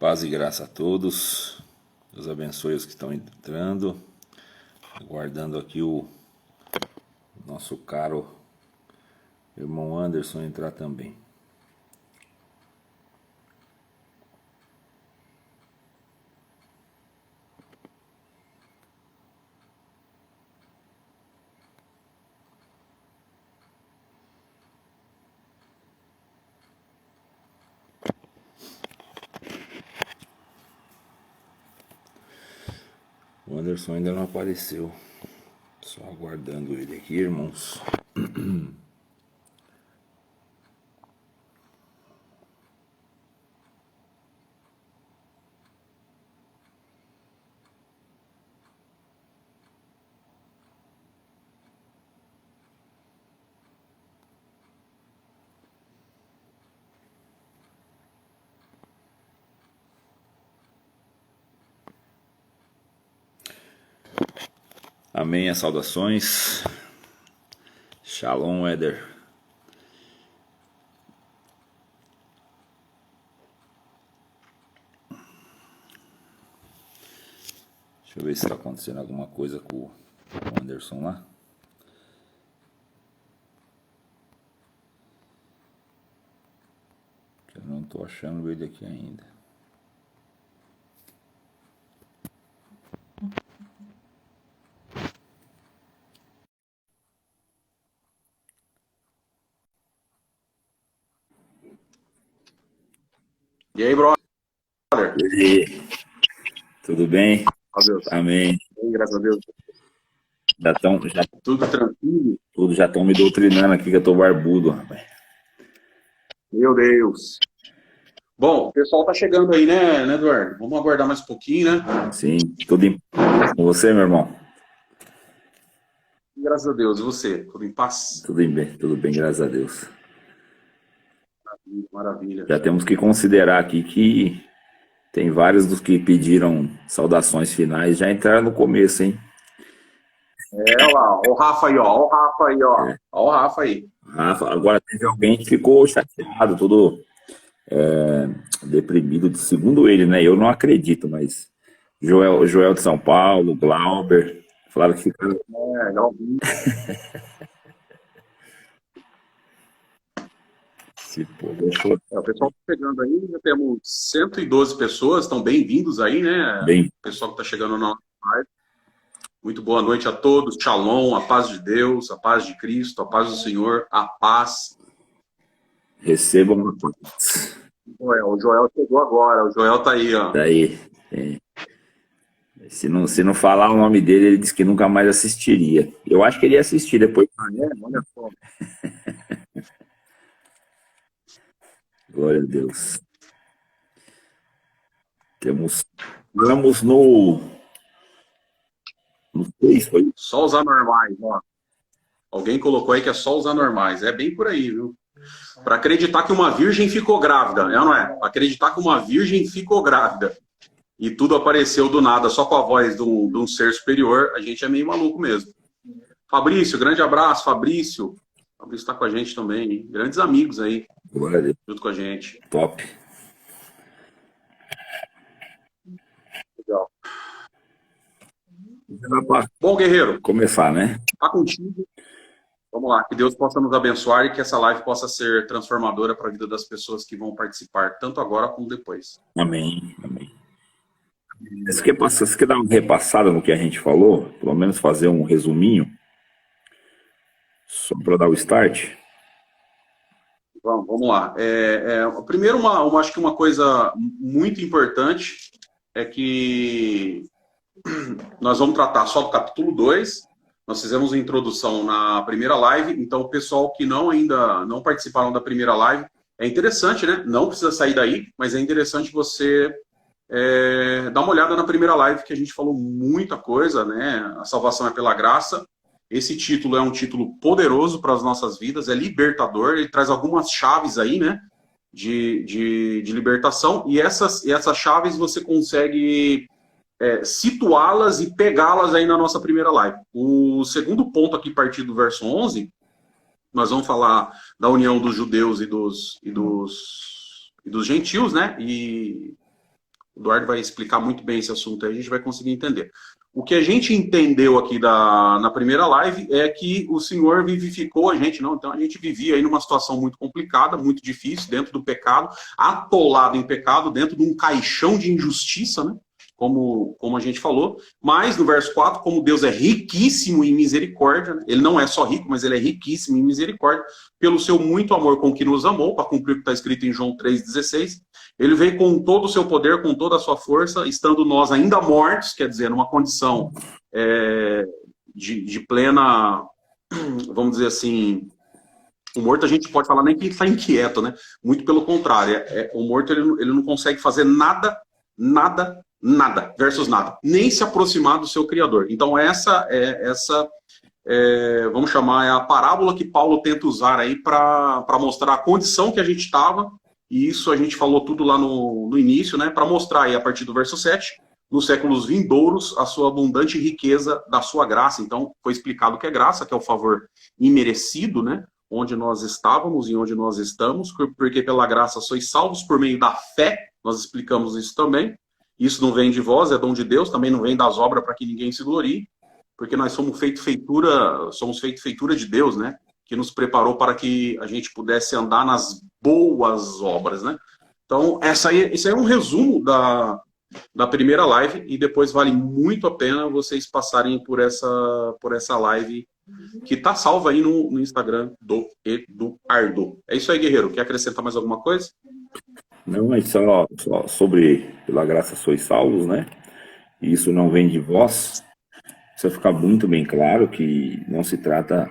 Paz e graça a todos. Deus abençoe os que estão entrando. Aguardando aqui o nosso caro irmão Anderson entrar também. O Anderson ainda não apareceu. Só aguardando ele aqui, irmãos. Amém, as saudações. Shalom, Éder. Deixa eu ver se está acontecendo alguma coisa com o Anderson lá. Eu não estou achando ele aqui ainda. E aí, brother? E aí? Tudo bem? Deus. Amém. Graças a Deus. Tudo tranquilo? Tudo já estão me doutrinando aqui que eu tô barbudo, rapaz. Meu Deus. Bom, o pessoal tá chegando aí, né, Eduardo? Vamos aguardar mais um pouquinho, né? Sim, tudo em paz com você, meu irmão? Graças a Deus. E você? Tudo em paz? Tudo bem, graças a Deus. Maravilha. Já temos que considerar aqui que tem vários dos que pediram saudações finais já entraram no começo, hein? Olha lá, ó o Rafa aí, ó. Ó o Rafa aí, ó. Ó o Rafa aí. Rafa, agora teve alguém que ficou chateado, todo deprimido, segundo ele, né? Eu não acredito, mas Joel de São Paulo, Glauber, falaram que ficaram. Legal. O pessoal tá chegando aí, já temos 112 pessoas, estão bem-vindos aí, né? Bem. O pessoal que tá chegando na live. Muito boa noite a todos, shalom, a paz de Deus, a paz de Cristo, a paz do Senhor, a paz. Recebam a paz. O Joel chegou agora, o Joel tá aí, ó. Tá aí. Se não falar o nome dele, ele disse que nunca mais assistiria. Eu acho que ele ia assistir depois. Olha só. Glória a Deus. Vamos no 6, foi? Só os anormais, ó. Alguém colocou aí que é só os anormais. É bem por aí, viu? Para acreditar que uma virgem ficou grávida, não é? Para acreditar que uma virgem ficou grávida e tudo apareceu do nada, só com a voz de um ser superior, a gente é meio maluco mesmo. Fabrício, grande abraço, Fabrício. Fabrício está com a gente também, hein? Grandes amigos aí, junto com a gente. Top. Legal. Bom, guerreiro. Começar, né? Tá contigo. Vamos lá, que Deus possa nos abençoar e que essa live possa ser transformadora para a vida das pessoas que vão participar, tanto agora como depois. Amém, amém. Você quer dar uma repassada no que a gente falou? Pelo menos fazer um resuminho? Só para dar o start? Vamos lá. Primeiro, acho que uma coisa muito importante é que nós vamos tratar só do capítulo 2. Nós fizemos uma introdução na primeira live, então o pessoal que ainda não participaram da primeira live, é interessante, né? Não precisa sair daí, mas é interessante você dar uma olhada na primeira live, que a gente falou muita coisa, né? A salvação é pela graça. Esse título é um título poderoso para as nossas vidas, é libertador, ele traz algumas chaves aí, né? De libertação, e essas chaves você consegue situá-las e pegá-las aí na nossa primeira live. O segundo ponto aqui, a partir do verso 11, nós vamos falar da união dos judeus e dos gentios, né? E O Eduardo vai explicar muito bem esse assunto, aí a gente vai conseguir entender. O que a gente entendeu aqui na primeira live é que o Senhor vivificou a gente, não? Então a gente vivia aí numa situação muito complicada, muito difícil, dentro do pecado, atolado em pecado, dentro de um caixão de injustiça, né? Como a gente falou, mas no verso 4, como Deus é riquíssimo em misericórdia, né? Ele não é só rico, mas ele é riquíssimo em misericórdia, pelo seu muito amor com que nos amou, para cumprir o que está escrito em João 3,16, ele veio com todo o seu poder, com toda a sua força, estando nós ainda mortos, quer dizer, numa condição de plena, vamos dizer assim, o morto a gente pode falar nem que ele está inquieto, né? Muito pelo contrário, o morto ele não consegue fazer nada, versus nada, nem se aproximar do seu Criador. Então vamos chamar, é a parábola que Paulo tenta usar aí para mostrar a condição que a gente estava, e isso a gente falou tudo lá no início, né? Para mostrar aí a partir do verso 7, nos séculos vindouros, a sua abundante riqueza da sua graça. Então foi explicado o que é graça, que é o favor imerecido, né? Onde nós estávamos e onde nós estamos, porque pela graça sois salvos por meio da fé, nós explicamos isso também. Isso não vem de vós, é dom de Deus, também não vem das obras para que ninguém se glorie, porque nós somos feitura de Deus, né? Que nos preparou para que a gente pudesse andar nas boas obras, né? Então, esse aí é um resumo da primeira live, e depois vale muito a pena vocês passarem por essa live que tá salva aí no Instagram do Eduardo. É isso aí, guerreiro. Quer acrescentar mais alguma coisa? Não, é só sobre pela graça sois salvos, né? E isso não vem de vós. Precisa ficar muito bem claro que não se trata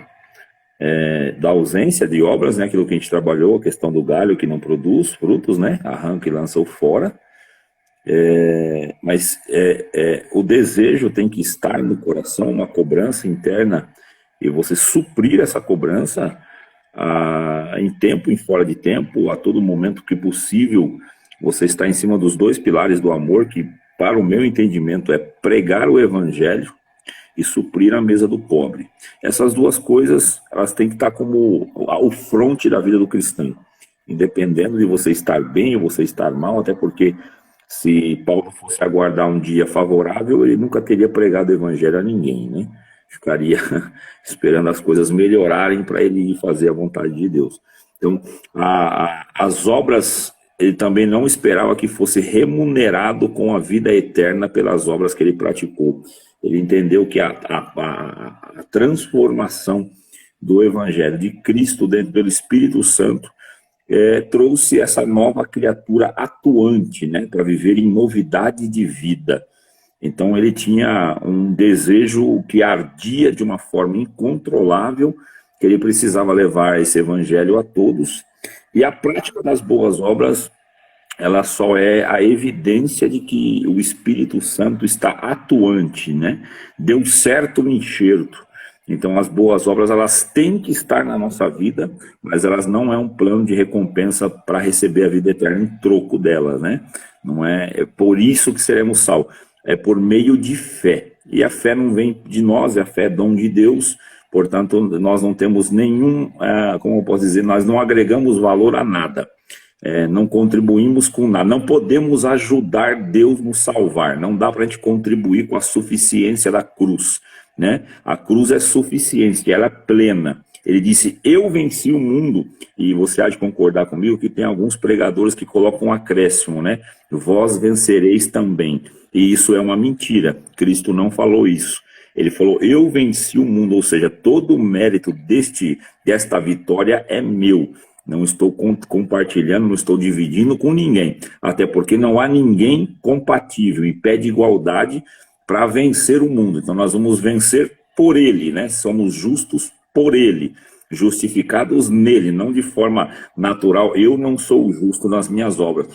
da ausência de obras, né? Aquilo que a gente trabalhou, a questão do galho que não produz frutos, né? Arranca e lança-o fora. Mas o desejo tem que estar no coração, uma cobrança interna, e você suprir essa cobrança em tempo e fora de tempo, a todo momento que possível. Você está em cima dos dois pilares do amor, que para o meu entendimento é pregar o evangelho e suprir a mesa do pobre. Essas duas coisas, elas têm que estar como o fronte da vida do cristão, independendo de você estar bem ou você estar mal, até porque se Paulo fosse aguardar um dia favorável, ele nunca teria pregado o evangelho a ninguém, né? Ficaria esperando as coisas melhorarem para ele ir fazer a vontade de Deus. Então, as obras, ele também não esperava que fosse remunerado com a vida eterna pelas obras que ele praticou. Ele entendeu que a transformação do Evangelho de Cristo dentro do Espírito Santo trouxe essa nova criatura atuante, né, para viver em novidade de vida. Então ele tinha um desejo que ardia de uma forma incontrolável, que ele precisava levar esse evangelho a todos. E a prática das boas obras, ela só é a evidência de que o Espírito Santo está atuante, né? Deu certo o enxerto. Então as boas obras, elas têm que estar na nossa vida, mas elas não é um plano de recompensa para receber a vida eterna em troco delas, né? Não é por isso que seremos salvos. É por meio de fé, e a fé não vem de nós, a fé é dom de Deus, portanto nós não temos nenhum, como eu posso dizer, nós não agregamos valor a nada, não contribuímos com nada, não podemos ajudar Deus nos salvar, não dá para a gente contribuir com a suficiência da cruz, né? A cruz é suficiente, ela é plena. Ele disse, eu venci o mundo, e você há de concordar comigo que tem alguns pregadores que colocam um acréscimo, né? Vós vencereis também. E isso é uma mentira, Cristo não falou isso. Ele falou, eu venci o mundo, ou seja, todo o mérito desta vitória é meu. Não estou compartilhando, não estou dividindo com ninguém, até porque não há ninguém compatível em pé de igualdade para vencer o mundo. Então nós vamos vencer por ele, né? Somos justos por ele, justificados nele, não de forma natural. Eu não sou justo nas minhas obras.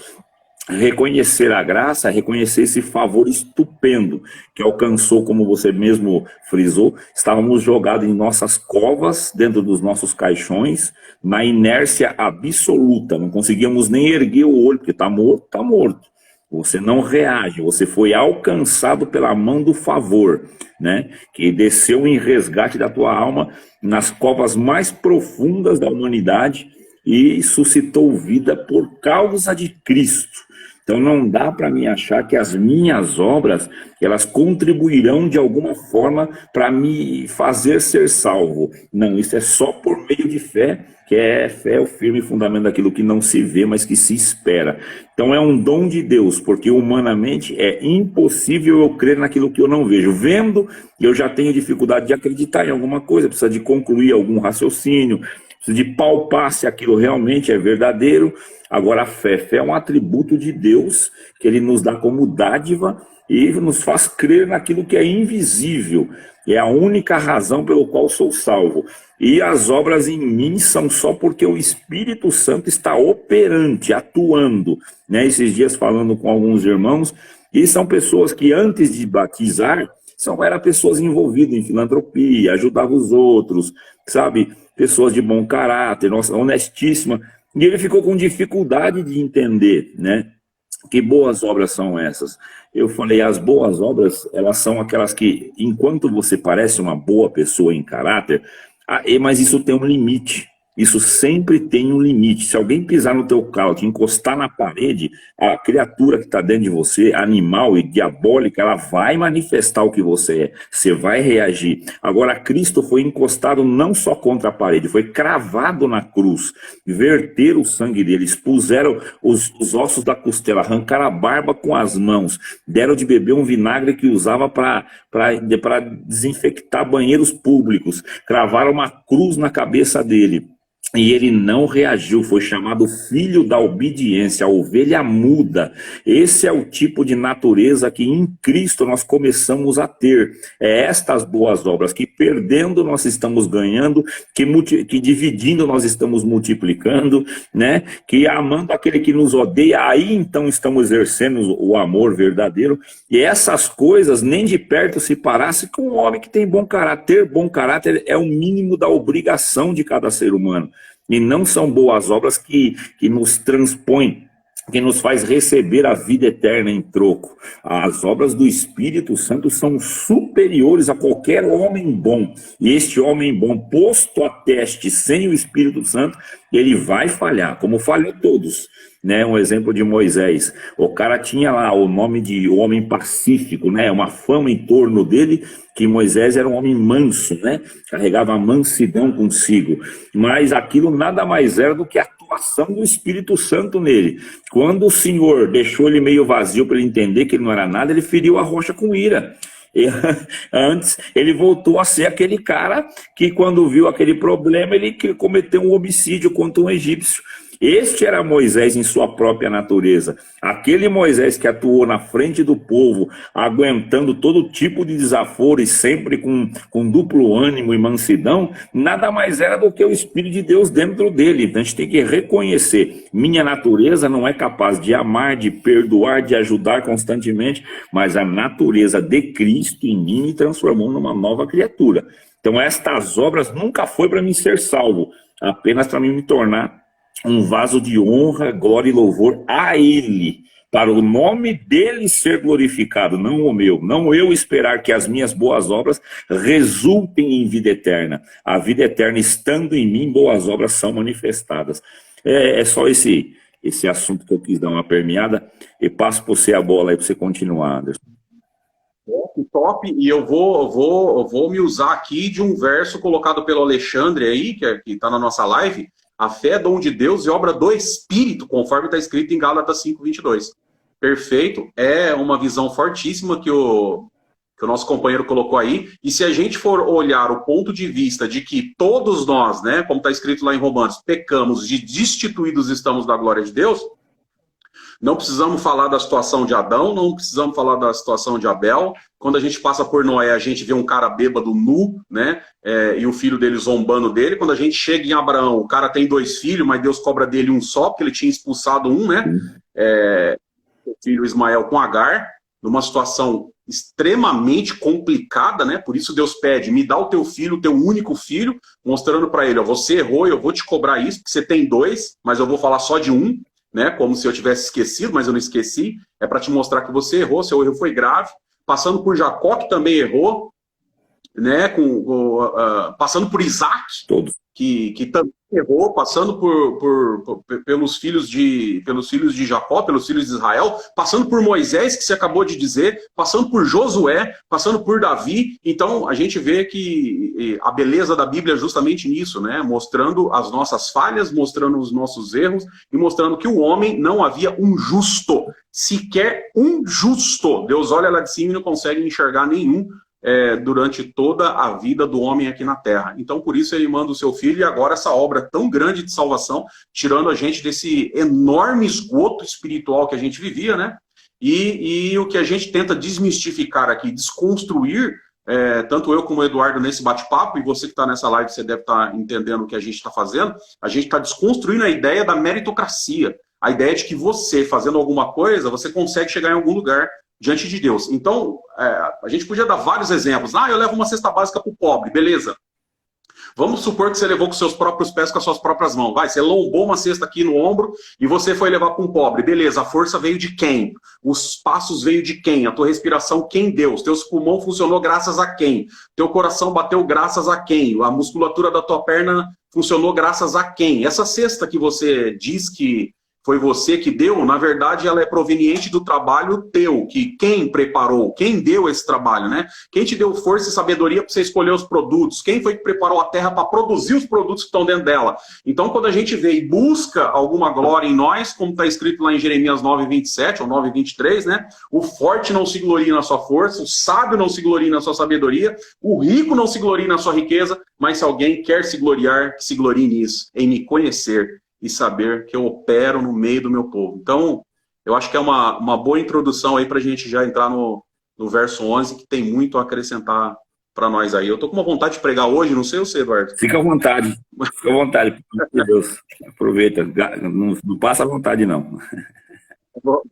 Reconhecer a graça, reconhecer esse favor estupendo que alcançou, como você mesmo frisou. Estávamos jogados em nossas covas, dentro dos nossos caixões, na inércia absoluta, não conseguíamos nem erguer o olho, porque está morto, está morto. Você não reage, você foi alcançado pela mão do favor, né? Que desceu em resgate da tua alma nas covas mais profundas da humanidade e suscitou vida por causa de Cristo. Então não dá para mim achar que as minhas obras, elas contribuirão de alguma forma para me fazer ser salvo. Não, isso é só por meio de fé, que fé é o firme fundamento daquilo que não se vê, mas que se espera. Então é um dom de Deus, porque humanamente é impossível eu crer naquilo que eu não vejo. Vendo, eu já tenho dificuldade de acreditar em alguma coisa, precisa de concluir algum raciocínio, precisa de palpar se aquilo realmente é verdadeiro. Agora a fé é um atributo de Deus, que ele nos dá como dádiva e nos faz crer naquilo que é invisível. É a única razão pelo qual sou salvo. E as obras em mim são só porque o Espírito Santo está operante, atuando. Né? Esses dias falando com alguns irmãos, e são pessoas que antes de batizar, eram pessoas envolvidas em filantropia, ajudavam os outros, sabe? Pessoas de bom caráter, honestíssima. E ele ficou com dificuldade de entender, né? Que boas obras são essas? Eu falei, as boas obras, elas são aquelas que, enquanto você parece uma boa pessoa em caráter, mas isso tem um limite. Isso sempre tem um limite. Se alguém pisar no teu carro, te encostar na parede, a criatura que está dentro de você, animal e diabólica, ela vai manifestar o que você é. Você vai reagir. Agora, Cristo foi encostado não só contra a parede, foi cravado na cruz. Verteram o sangue dele, expuseram os ossos da costela, arrancaram a barba com as mãos, deram de beber um vinagre que usava para desinfectar banheiros públicos, cravaram uma cruz na cabeça dele. E ele não reagiu, foi chamado filho da obediência, a ovelha muda. Esse é o tipo de natureza que em Cristo nós começamos a ter. É estas boas obras, que perdendo nós estamos ganhando, que dividindo nós estamos multiplicando, né? Que amando aquele que nos odeia, aí então estamos exercendo o amor verdadeiro. E essas coisas nem de perto se parasse com um homem que tem bom caráter. Ter bom caráter é o mínimo da obrigação de cada ser humano. E não são boas obras que nos transpõem, que nos faz receber a vida eterna em troco. As obras do Espírito Santo são superiores a qualquer homem bom. E este homem bom, posto a teste sem o Espírito Santo, ele vai falhar, como falhou todos. Né, um exemplo de Moisés, o cara tinha lá o nome de homem pacífico, né, uma fama em torno dele, que Moisés era um homem manso, né, carregava a mansidão consigo, mas aquilo nada mais era do que a atuação do Espírito Santo nele. Quando o Senhor deixou ele meio vazio para ele entender que ele não era nada, ele feriu a rocha com ira. Antes, ele voltou a ser aquele cara que, quando viu aquele problema, ele cometeu um homicídio contra um egípcio. Este era Moisés em sua própria natureza. Aquele Moisés que atuou na frente do povo, aguentando todo tipo de desaforo e sempre com duplo ânimo e mansidão, nada mais era do que o Espírito de Deus dentro dele. Então a gente tem que reconhecer, minha natureza não é capaz de amar, de perdoar, de ajudar constantemente, mas a natureza de Cristo em mim me transformou numa nova criatura. Então estas obras nunca foi para mim ser salvo, apenas para mim me tornar um vaso de honra, glória e louvor a Ele, para o nome dele ser glorificado, não o meu, não eu esperar que as minhas boas obras resultem em vida eterna. A vida eterna estando em mim, boas obras são manifestadas. É só esse assunto que eu quis dar uma permeada, e passo por você a bola aí para você continuar, Anderson. Top, e eu vou me usar aqui de um verso colocado pelo Alexandre aí, que está na nossa live. A fé é dom de Deus e obra do Espírito, conforme está escrito em Gálatas 5:22. Perfeito, é uma visão fortíssima que o nosso companheiro colocou aí. E se a gente for olhar o ponto de vista de que todos nós, né, como está escrito lá em Romanos, pecamos e destituídos estamos da glória de Deus, não precisamos falar da situação de Adão, não precisamos falar da situação de Abel. Quando a gente passa por Noé, a gente vê um cara bêbado nu, né? E o filho dele zombando dele. Quando a gente chega em Abraão, o cara tem 2 filhos, mas Deus cobra dele um só, porque ele tinha expulsado um, né? O filho Ismael com Agar, numa situação extremamente complicada, né? Por isso Deus pede, me dá o teu filho, o teu único filho, mostrando para ele, ó, você errou, eu vou te cobrar isso, porque você tem 2, mas eu vou falar só de um. Né, como se eu tivesse esquecido, mas eu não esqueci. É para te mostrar que você errou, seu erro foi grave. Passando por Jacó, que também errou, né, passando por Isaac, que também errou, passando pelos filhos de Jacó, pelos filhos de Israel, passando por Moisés, que você acabou de dizer, passando por Josué, passando por Davi. Então, a gente vê que a beleza da Bíblia é justamente nisso, né? Mostrando as nossas falhas, mostrando os nossos erros e mostrando que o homem não havia um justo, sequer um justo. Deus olha lá de cima e não consegue enxergar nenhum durante toda a vida do homem aqui na Terra. Então, por isso, ele manda o seu filho, e agora essa obra tão grande de salvação, tirando a gente desse enorme esgoto espiritual que a gente vivia, né? E o que a gente tenta desmistificar aqui, desconstruir, tanto eu como o Eduardo nesse bate-papo, e você que está nessa live, você deve estar entendendo o que a gente está fazendo, a gente está desconstruindo a ideia da meritocracia, a ideia de que você, fazendo alguma coisa, você consegue chegar em algum lugar diante de Deus. Então, a gente podia dar vários exemplos. Eu levo uma cesta básica para o pobre, beleza. Vamos supor que você levou com seus próprios pés, com as suas próprias mãos. Você lombou uma cesta aqui no ombro e você foi levar para um pobre. Beleza, a força veio de quem? Os passos veio de quem? A tua respiração, quem deu? Os teus pulmões funcionou graças a quem? Teu coração bateu graças a quem? A musculatura da tua perna funcionou graças a quem? Essa cesta que você diz que foi você que deu, na verdade ela é proveniente do trabalho teu, que quem preparou, quem deu esse trabalho, né? Quem te deu força e sabedoria para você escolher os produtos, quem foi que preparou a terra para produzir os produtos que estão dentro dela. Então, quando a gente vê e busca alguma glória em nós, como está escrito lá em Jeremias 9:27 ou 9:23, né? O forte não se gloria na sua força, o sábio não se gloria na sua sabedoria, o rico não se gloria na sua riqueza, mas se alguém quer se gloriar, que se glorie nisso, em me conhecer e saber que eu opero no meio do meu povo. Então, eu acho que é uma boa introdução aí para a gente já entrar no verso 11, que tem muito a acrescentar para nós aí. Eu tô com uma vontade de pregar hoje, não sei você, Eduardo. Fica à vontade, por Deus. Aproveita, não passa à vontade, não.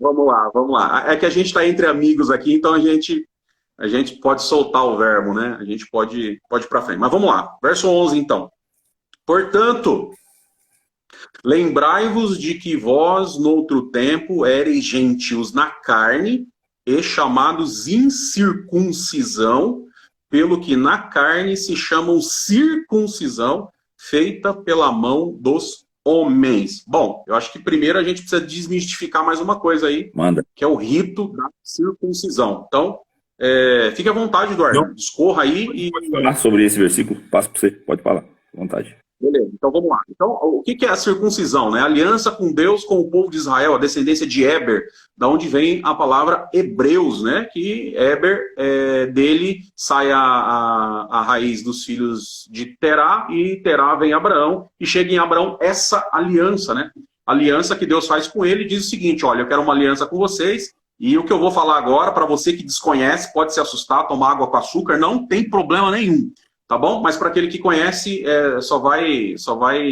Vamos lá. É que a gente está entre amigos aqui, então a gente pode soltar o verbo, né? A gente pode ir para frente. Mas vamos lá, verso 11 então. Portanto, lembrai-vos de que vós, noutro tempo, éreis gentios na carne e chamados incircuncisão, pelo que na carne se chamam circuncisão, feita pela mão dos homens. Bom, eu acho que primeiro a gente precisa desmistificar mais uma coisa aí, que é o rito da circuncisão. Então, fique à vontade, Eduardo. Discorra aí e... Pode falar sobre esse versículo, passo para você, pode falar, à vontade. Beleza, então vamos lá. Então, o que é a circuncisão? Né? A aliança com Deus, com o povo de Israel, a descendência de Éber, da onde vem a palavra Hebreus, né? Que Éber, dele sai a raiz dos filhos de Terá, e Terá vem Abraão, e chega em Abraão essa aliança, né? Aliança que Deus faz com ele, e diz o seguinte: olha, eu quero uma aliança com vocês, e o que eu vou falar agora, para você que desconhece, pode se assustar, tomar água com açúcar, não tem problema nenhum. Tá bom? Mas para aquele que conhece, só vai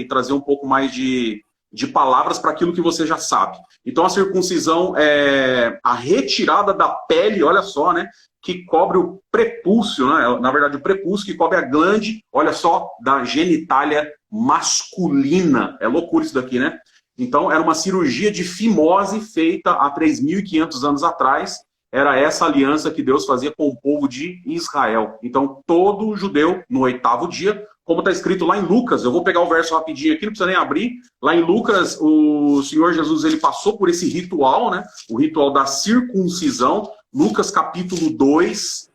trazer um pouco mais de palavras para aquilo que você já sabe. Então a circuncisão é a retirada da pele, olha só, né? Que cobre o prepúcio, né? Na verdade, o prepúcio que cobre a glande, olha só, da genitália masculina. É loucura isso daqui, né? Então era uma cirurgia de fimose feita há 3.500 anos atrás. Era essa aliança que Deus fazia com o povo de Israel. Então, todo judeu, no 8º dia, como está escrito lá em Lucas, eu vou pegar o verso rapidinho aqui, não precisa nem abrir. Lá em Lucas, o Senhor Jesus ele passou por esse ritual, né? O ritual da circuncisão. Lucas capítulo 2.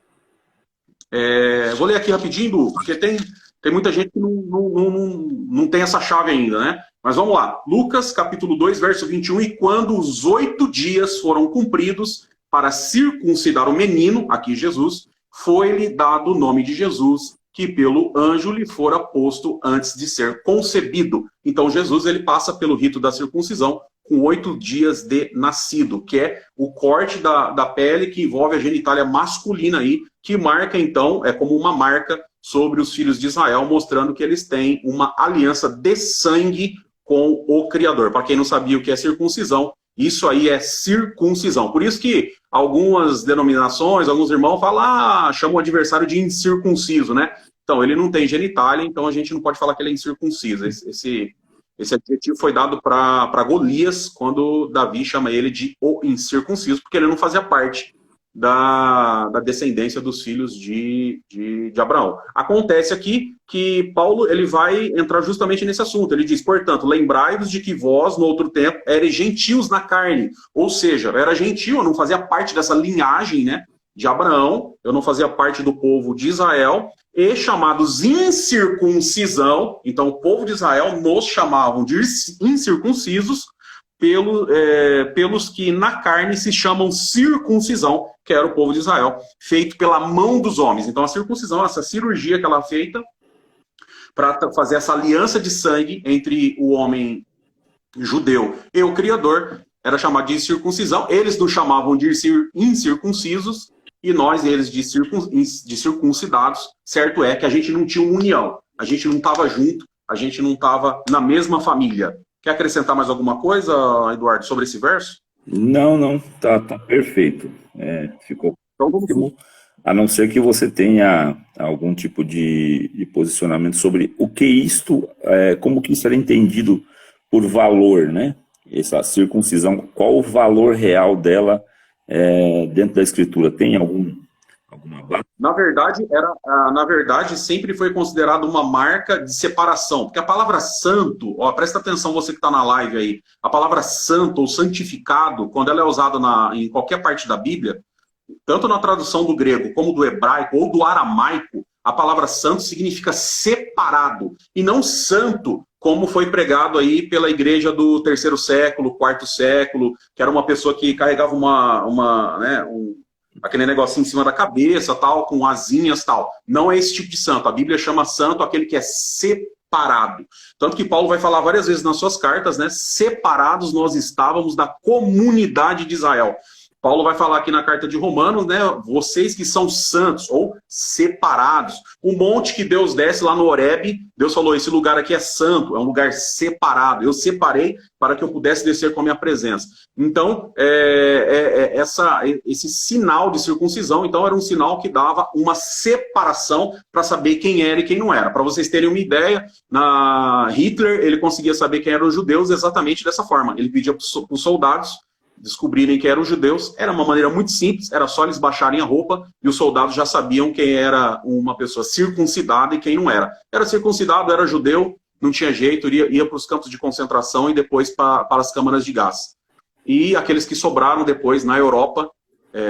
Vou ler aqui rapidinho, porque tem muita gente que não tem essa chave ainda, né? Mas vamos lá. Lucas capítulo 2, verso 21. E quando os 8 dias foram cumpridos para circuncidar o menino, aqui Jesus, foi-lhe dado o nome de Jesus, que pelo anjo lhe fora posto antes de ser concebido. Então Jesus ele passa pelo rito da circuncisão com 8 dias de nascido, que é o corte da pele que envolve a genitália masculina aí, que marca então, é como uma marca sobre os filhos de Israel, mostrando que eles têm uma aliança de sangue com o Criador. Para quem não sabia o que é circuncisão, isso aí é circuncisão. Por isso que algumas denominações, alguns irmãos falam, chamam o adversário de incircunciso, né? Então, ele não tem genitália, então a gente não pode falar que ele é incircunciso. Esse adjetivo foi dado para Golias, quando Davi chama ele de o incircunciso, porque ele não fazia parte da descendência dos filhos de Abraão. Acontece aqui que Paulo ele vai entrar justamente nesse assunto. Ele diz, portanto, lembrai-vos de que vós, no outro tempo, eres gentios na carne. Ou seja, eu era gentio, eu não fazia parte dessa linhagem, né, de Abraão, eu não fazia parte do povo de Israel, e chamados incircuncisão. Então, o povo de Israel nos chamavam de incircuncisos, pelos que na carne se chamam circuncisão, que era o povo de Israel, feito pela mão dos homens. Então a circuncisão, essa cirurgia que ela é feita para fazer essa aliança de sangue entre o homem judeu e o Criador, era chamado de circuncisão. Eles nos chamavam de incircuncisos e nós, eles, de circuncidados. Certo é que a gente não tinha uma união, a gente não estava junto, a gente não estava na mesma família. Quer acrescentar mais alguma coisa, Eduardo, sobre esse verso? Não, tá perfeito. Ficou então, ótimo. A não ser que você tenha algum tipo de posicionamento sobre o que isto, como que isso era entendido por valor, né? Essa circuncisão, qual o valor real dela dentro da Escritura? Tem alguma base? Na verdade, sempre foi considerado uma marca de separação. Porque a palavra santo, presta atenção você que está na live aí, a palavra santo ou santificado, quando ela é usada em qualquer parte da Bíblia, tanto na tradução do grego como do hebraico ou do aramaico, a palavra santo significa separado, e não santo, como foi pregado aí pela igreja do 3º século, 4º século, que era uma pessoa que carregava aquele negocinho em cima da cabeça, tal, com asinhas, tal. Não é esse tipo de santo. A Bíblia chama santo aquele que é separado. Tanto que Paulo vai falar várias vezes nas suas cartas, né? Separados nós estávamos da comunidade de Israel. Paulo vai falar aqui na carta de Romanos, né? Vocês que são santos ou separados. O monte que Deus desce lá no Horebe, Deus falou, esse lugar aqui é santo, é um lugar separado. Eu separei para que eu pudesse descer com a minha presença. Então, esse sinal de circuncisão, então, era um sinal que dava uma separação para saber quem era e quem não era. Para vocês terem uma ideia, Hitler, ele conseguia saber quem eram os judeus exatamente dessa forma. Ele pedia para os soldados descobrirem que eram judeus, era uma maneira muito simples, era só eles baixarem a roupa e os soldados já sabiam quem era uma pessoa circuncidada e quem não era. Era circuncidado, era judeu, não tinha jeito, ia para os campos de concentração e depois para as câmaras de gás. E aqueles que sobraram depois na Europa,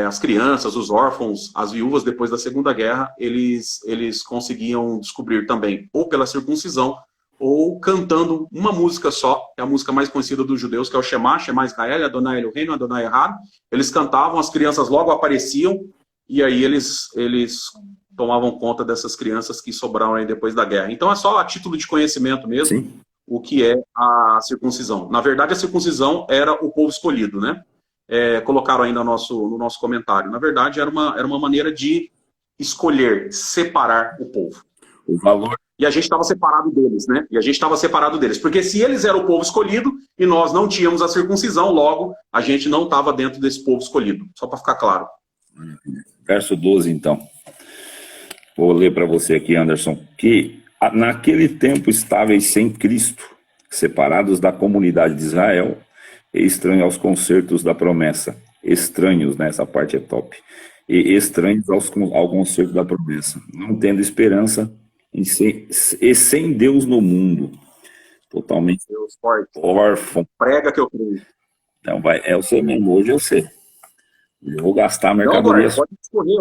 as crianças, os órfãos, as viúvas depois da Segunda Guerra, eles conseguiam descobrir também, ou pela circuncisão, ou cantando uma música só, que é a música mais conhecida dos judeus, que é o Shema Israel, Adonai Eloheinu, Adonai Echad. Eles cantavam, as crianças logo apareciam, e aí eles tomavam conta dessas crianças que sobraram aí depois da guerra. Então é só a título de conhecimento mesmo, sim, o que é a circuncisão. Na verdade, a circuncisão era o povo escolhido, né? Colocaram aí no nosso comentário. Na verdade, era uma maneira de escolher, separar o povo. O valor. E a gente estava separado deles, né? Porque se eles eram o povo escolhido e nós não tínhamos a circuncisão, logo a gente não estava dentro desse povo escolhido. Só para ficar claro. Verso 12, então. Vou ler para você aqui, Anderson. Que naquele tempo estáveis sem Cristo, separados da comunidade de Israel, e estranhos aos concertos da promessa. Estranhos, né? Essa parte é top. E estranhos ao concerto da promessa. Não tendo esperança e sem Deus no mundo, totalmente órfão. Prega que eu creio. Então é o seu mesmo, hoje eu sei. Eu vou gastar a mercadoria. Não, pode discorrer,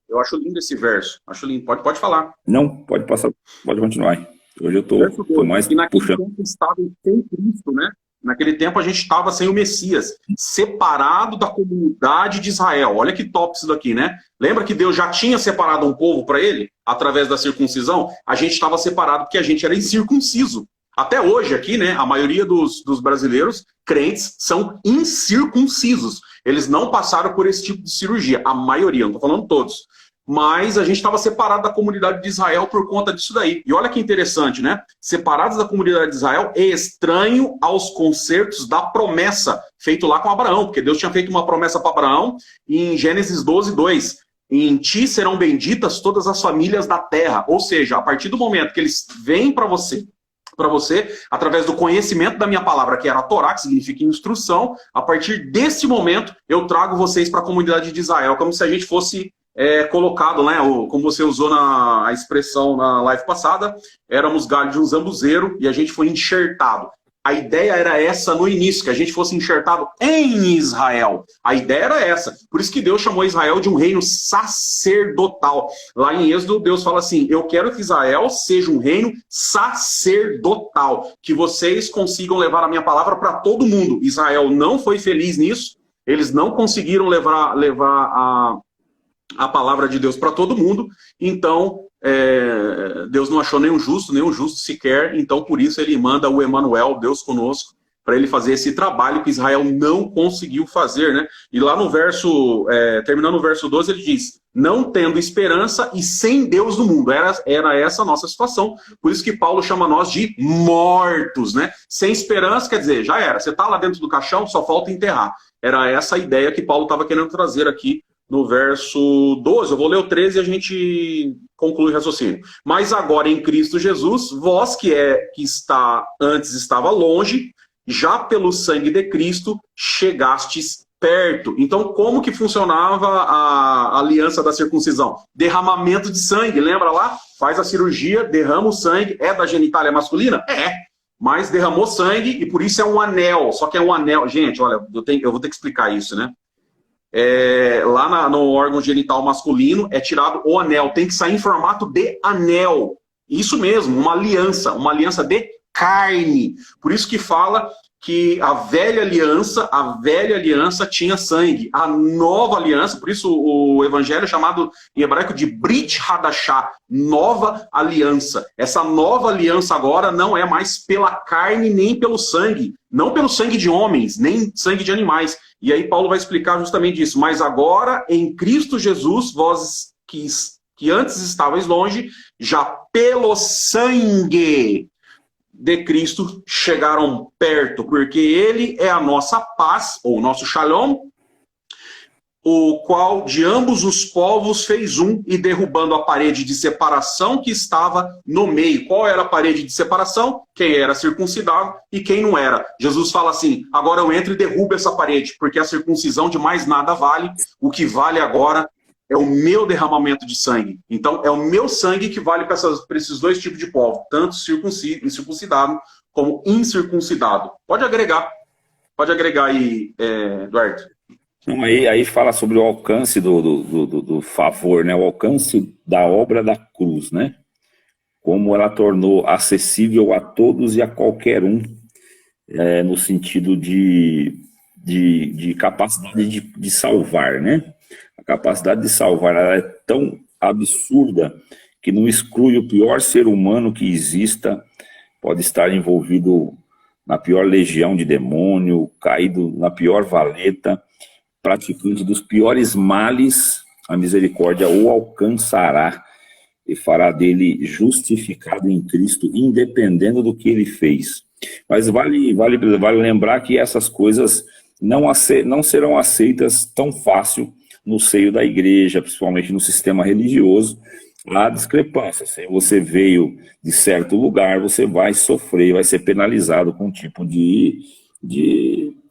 eu acho lindo esse verso. Acho lindo, pode falar. Não, pode passar, pode continuar. Hoje eu tô mais puxando. Naquele tempo estava sem Cristo, né? Naquele tempo a gente estava sem o Messias, separado da comunidade de Israel. Olha que top isso daqui, né? Lembra que Deus já tinha separado um povo para ele, através da circuncisão? A gente estava separado porque a gente era incircunciso. Até hoje aqui, né, a maioria dos brasileiros crentes são incircuncisos. Eles não passaram por esse tipo de cirurgia, a maioria, não estou falando todos. Mas a gente estava separado da comunidade de Israel por conta disso daí. E olha que interessante, né? Separados da comunidade de Israel, é estranho aos concertos da promessa, feito lá com Abraão, porque Deus tinha feito uma promessa para Abraão em Gênesis 12, 2. Em ti serão benditas todas as famílias da terra. Ou seja, a partir do momento que eles vêm para você, para você, através do conhecimento da minha palavra, que era a Torá, que significa instrução. A partir desse momento, eu trago vocês para a comunidade de Israel, como se a gente fosse colocado, né? Como você usou a expressão na live passada, éramos galho de um zambuzeiro e a gente foi enxertado. A ideia era essa no início, que a gente fosse enxertado em Israel. A ideia era essa. Por isso que Deus chamou Israel de um reino sacerdotal. Lá em Êxodo, Deus fala assim, eu quero que Israel seja um reino sacerdotal, que vocês consigam levar a minha palavra para todo mundo. Israel não foi feliz nisso, eles não conseguiram levar a palavra de Deus para todo mundo, então Deus não achou nenhum justo sequer, então por isso ele manda o Emanuel, Deus conosco, para ele fazer esse trabalho que Israel não conseguiu fazer, né? E lá no verso, terminando o verso 12, ele diz, não tendo esperança e sem Deus no mundo, era essa a nossa situação, por isso que Paulo chama nós de mortos, né? Sem esperança, quer dizer, já era, você está lá dentro do caixão, só falta enterrar. Era essa a ideia que Paulo estava querendo trazer aqui no verso 12, eu vou ler o 13 e a gente conclui o raciocínio. Mas agora em Cristo Jesus, vós que antes estava longe, já pelo sangue de Cristo chegastes perto. Então, como que funcionava a aliança da circuncisão? Derramamento de sangue, lembra lá? Faz a cirurgia, derrama o sangue, é da genitália masculina? Mas derramou sangue e por isso é um anel, só que é um anel. Gente, olha, eu vou ter que explicar isso, né? Lá no órgão genital masculino é tirado o anel, tem que sair em formato de anel. Isso mesmo, uma aliança de carne. Por isso que fala que a velha aliança tinha sangue. A nova aliança, por isso o evangelho é chamado em hebraico de Brit Hadashah, nova aliança. Essa nova aliança agora não é mais pela carne nem pelo sangue, não pelo sangue de homens, nem sangue de animais. E aí Paulo vai explicar justamente isso. Mas agora, em Cristo Jesus, vós que antes estavais longe, já pelo sangue de Cristo chegaram perto, porque ele é a nossa paz, ou o nosso shalom, o qual de ambos os povos fez um, e derrubando a parede de separação que estava no meio. Qual era a parede de separação? Quem era circuncidado e quem não era. Jesus fala assim, agora eu entro e derrubo essa parede, porque a circuncisão de mais nada vale, o que vale agora é o meu derramamento de sangue. Então é o meu sangue que vale para esses dois tipos de povo, tanto circuncidado como incircuncidado. Pode agregar aí, Eduardo. Então, aí fala sobre o alcance do favor, né? O alcance da obra da cruz, né? Como ela tornou acessível a todos e a qualquer um, no sentido de capacidade de salvar, né? A capacidade de salvar ela é tão absurda que não exclui o pior ser humano que exista, pode estar envolvido na pior legião de demônio, caído na pior valeta, praticante dos piores males, a misericórdia o alcançará e fará dele justificado em Cristo, independendo do que ele fez. Mas vale lembrar que essas coisas não serão aceitas tão fácil no seio da igreja, principalmente no sistema religioso. Há discrepância. Se você veio de certo lugar, você vai sofrer, vai ser penalizado com um tipo de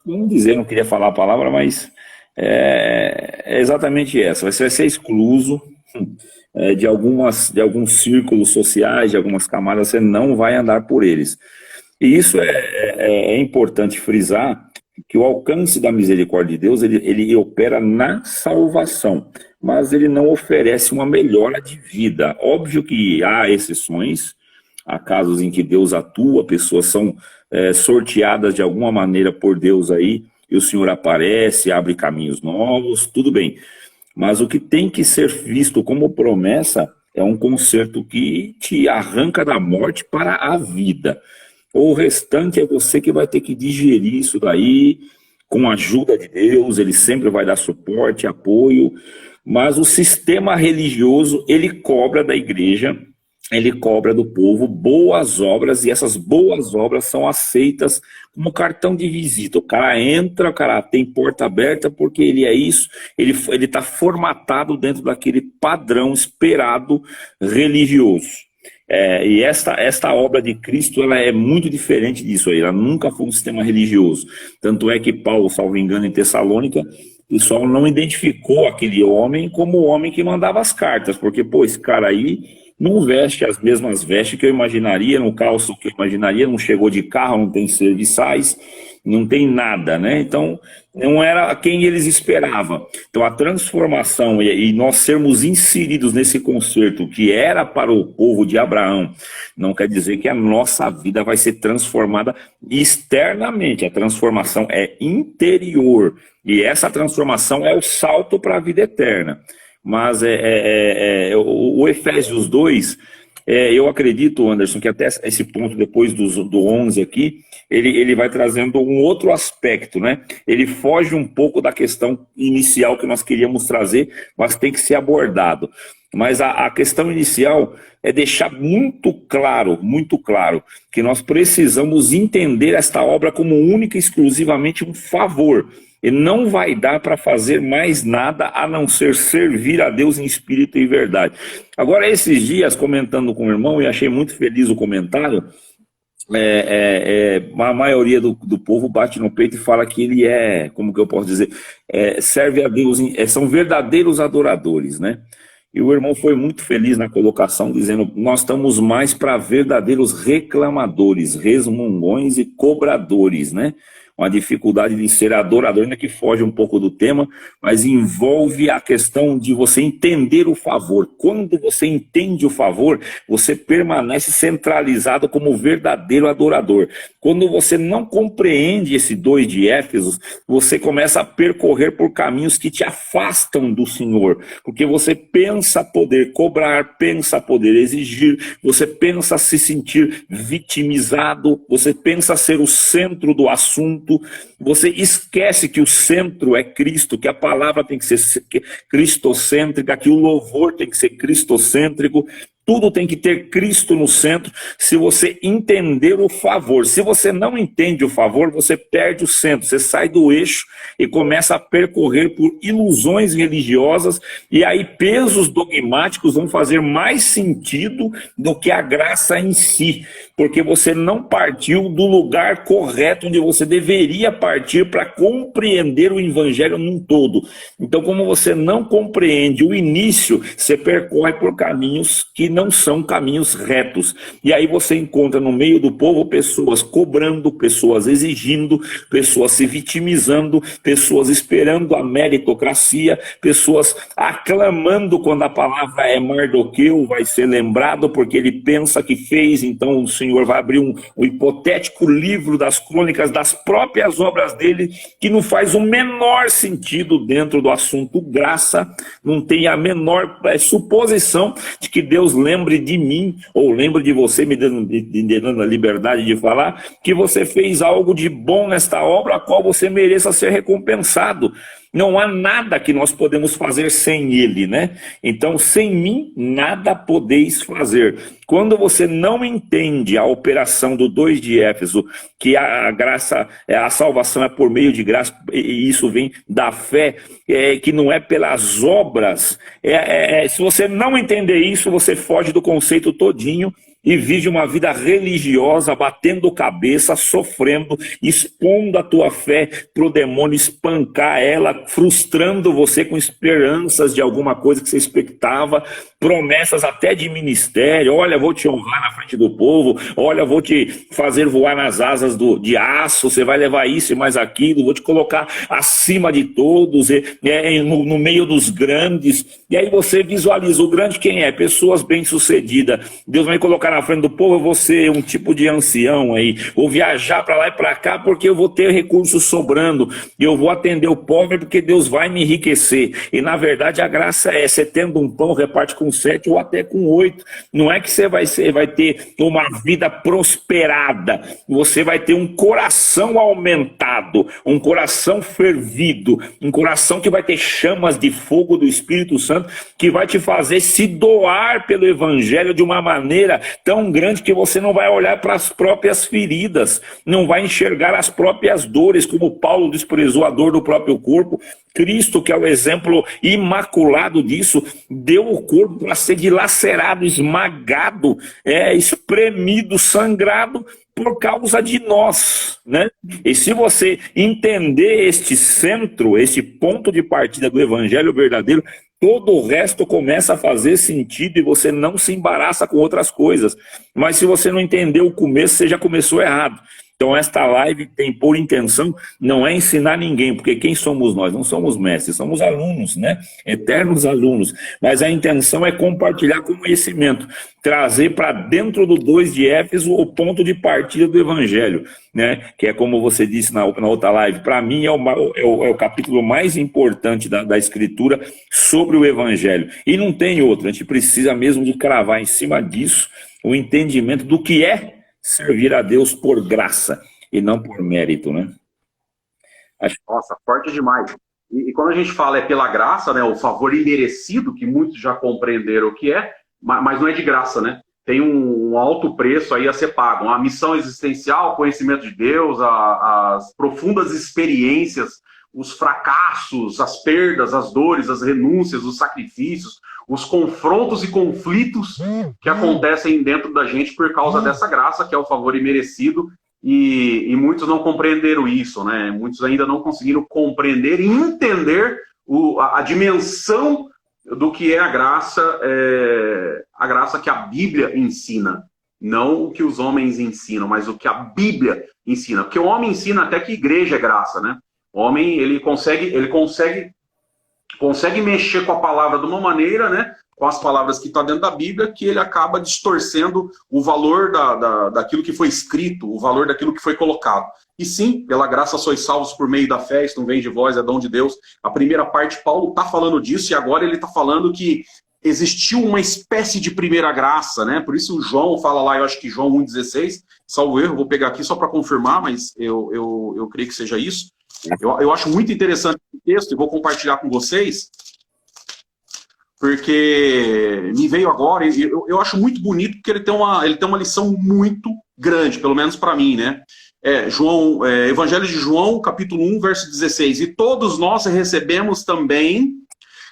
vamos dizer, não queria falar a palavra, mas é exatamente essa. Você vai ser excluso de alguns círculos sociais, de algumas camadas, você não vai andar por eles. E isso é importante frisar, que o alcance da misericórdia de Deus, ele opera na salvação, mas ele não oferece uma melhora de vida. Óbvio que há exceções, há casos em que Deus atua, pessoas são sorteadas de alguma maneira por Deus aí, e o Senhor aparece, abre caminhos novos, tudo bem. Mas o que tem que ser visto como promessa é um conserto que te arranca da morte para a vida. O restante é você que vai ter que digerir isso daí, com a ajuda de Deus, ele sempre vai dar suporte, apoio, mas o sistema religioso, ele cobra da igreja, ele cobra do povo boas obras, e essas boas obras são aceitas como cartão de visita. O cara entra, o cara tem porta aberta porque ele é isso, ele está formatado dentro daquele padrão esperado religioso. E esta obra de Cristo, ela é muito diferente disso aí, ela nunca foi um sistema religioso. Tanto é que Paulo, salvo engano, em Tessalônica, o pessoal não identificou aquele homem como o homem que mandava as cartas, porque, pô, esse cara aí não veste as mesmas vestes que eu imaginaria, não calça o que eu imaginaria, não chegou de carro, não tem serviçais, não tem nada, né? Então, não era quem eles esperavam. Então, a transformação e nós sermos inseridos nesse concerto que era para o povo de Abraão, não quer dizer que a nossa vida vai ser transformada externamente. A transformação é interior. E essa transformação é o salto para a vida eterna. Mas o Efésios 2, eu acredito, Anderson, que até esse ponto, depois do 11 aqui, ele vai trazendo um outro aspecto, né? Ele foge um pouco da questão inicial que nós queríamos trazer, mas tem que ser abordado. Mas a questão inicial é deixar muito claro, que nós precisamos entender esta obra como única e exclusivamente um favor. E não vai dar para fazer mais nada a não ser servir a Deus em espírito e verdade. Agora, esses dias, comentando com o irmão, e achei muito feliz o comentário, a maioria do povo bate no peito e fala que ele como que eu posso dizer, serve a Deus, são verdadeiros adoradores, né? E o irmão foi muito feliz na colocação, dizendo: nós estamos mais para verdadeiros reclamadores, resmungões e cobradores, né? Uma dificuldade de ser adorador, ainda que foge um pouco do tema, mas envolve a questão de você entender o favor. Quando você entende o favor, você permanece centralizado como verdadeiro adorador. Quando você não compreende esse 2 de Éfesos, você começa a percorrer por caminhos que te afastam do Senhor, porque você pensa poder cobrar, pensa poder exigir, você pensa se sentir vitimizado, você pensa ser o centro do assunto. Você esquece que o centro é Cristo, que a palavra tem que ser cristocêntrica, que o louvor tem que ser cristocêntrico. Tudo tem que ter Cristo no centro, se você entender o favor. Se você não entende o favor, você perde o centro, você sai do eixo e começa a percorrer por ilusões religiosas, e aí pesos dogmáticos vão fazer mais sentido do que a graça em si, porque você não partiu do lugar correto onde você deveria partir para compreender o evangelho num todo. Então, como você não compreende o início, você percorre por caminhos que não são caminhos retos. E aí você encontra no meio do povo pessoas cobrando, pessoas exigindo, pessoas se vitimizando, pessoas esperando a meritocracia, pessoas aclamando quando a palavra é Mardoqueu, vai ser lembrado porque ele pensa que fez, então o Senhor vai abrir um hipotético livro das crônicas das próprias obras dele, que não faz o menor sentido dentro do assunto graça, não tem a menor suposição de que Deus lembre de mim, ou lembre de você, me dando a liberdade de falar, que você fez algo de bom nesta obra, a qual você mereça ser recompensado. Não há nada que nós podemos fazer sem ele, né? Então, sem mim, nada podeis fazer. Quando você não entende a operação do 2 de Éfeso, que a graça, a salvação é por meio de graça, e isso vem da fé, que não é pelas obras, se você não entender isso, você foge do conceito todinho e vive uma vida religiosa, batendo cabeça, sofrendo, expondo a tua fé para o demônio espancar ela, frustrando você com esperanças de alguma coisa que você expectava, promessas até de ministério. Olha, vou te honrar na frente do povo, olha, vou te fazer voar nas asas de aço, você vai levar isso e mais aquilo, vou te colocar acima de todos, no meio dos grandes. E aí você visualiza o grande quem é? Pessoas bem-sucedidas. Deus vai colocar na frente do povo: eu vou ser um tipo de ancião aí, vou viajar para lá e para cá porque eu vou ter recursos sobrando, e eu vou atender o pobre porque Deus vai me enriquecer. E na verdade a graça é: você tendo um pão, reparte com 7 ou até com 8. Não é que você vai ter uma vida prosperada, você vai ter um coração aumentado, um coração fervido, um coração que vai ter chamas de fogo do Espírito Santo Santo, que vai te fazer se doar pelo Evangelho de uma maneira tão grande que você não vai olhar para as próprias feridas, não vai enxergar as próprias dores, como Paulo desprezou a dor do próprio corpo. Cristo, que é o exemplo imaculado disso, deu o corpo para ser dilacerado, esmagado, espremido, sangrado por causa de nós, né? E se você entender este centro, este ponto de partida do Evangelho verdadeiro, todo o resto começa a fazer sentido e você não se embaraça com outras coisas. Mas se você não entender o começo, você já começou errado. Então esta live tem por intenção não é ensinar ninguém, porque quem somos nós? Não somos mestres, somos alunos, né? Eternos alunos. Mas a intenção é compartilhar conhecimento, trazer para dentro do 2 de Éfeso o ponto de partida do Evangelho, né? Que é como você disse na outra live, para mim é o capítulo mais importante da Escritura sobre o Evangelho. E não tem outro, a gente precisa mesmo de cravar em cima disso o entendimento do que é servir a Deus por graça e não por mérito, né? Nossa, forte demais. E quando a gente fala é pela graça, né, o favor imerecido, que muitos já compreenderam o que é, mas não é de graça, né? Tem um alto preço aí a ser pago. Uma missão existencial, conhecimento de Deus, as profundas experiências, os fracassos, as perdas, as dores, as renúncias, os sacrifícios, os confrontos e conflitos que acontecem dentro da gente por causa dessa graça, que é o favor imerecido, e muitos não compreenderam isso, né? Muitos ainda não conseguiram compreender e entender a dimensão do que é a graça que a Bíblia ensina. Não o que os homens ensinam, mas o que a Bíblia ensina. Porque o homem ensina até que igreja é graça, né? O homem, ele consegue mexer com a palavra de uma maneira, né, com as palavras que estão dentro da Bíblia, que ele acaba distorcendo o valor daquilo que foi escrito, o valor daquilo que foi colocado. E sim, pela graça sois salvos por meio da fé, isso não vem de vós, é dom de Deus. A primeira parte, Paulo está falando disso, e agora ele está falando que existiu uma espécie de primeira graça, né? Por isso o João fala lá, eu acho que João 1,16, salvo erro, vou pegar aqui só para confirmar, mas eu creio que seja isso. Eu acho muito interessante esse texto e vou compartilhar com vocês, porque me veio agora, e eu acho muito bonito, porque ele tem uma lição muito grande, pelo menos para mim, né? Evangelho de João, capítulo 1, verso 16. E todos nós recebemos também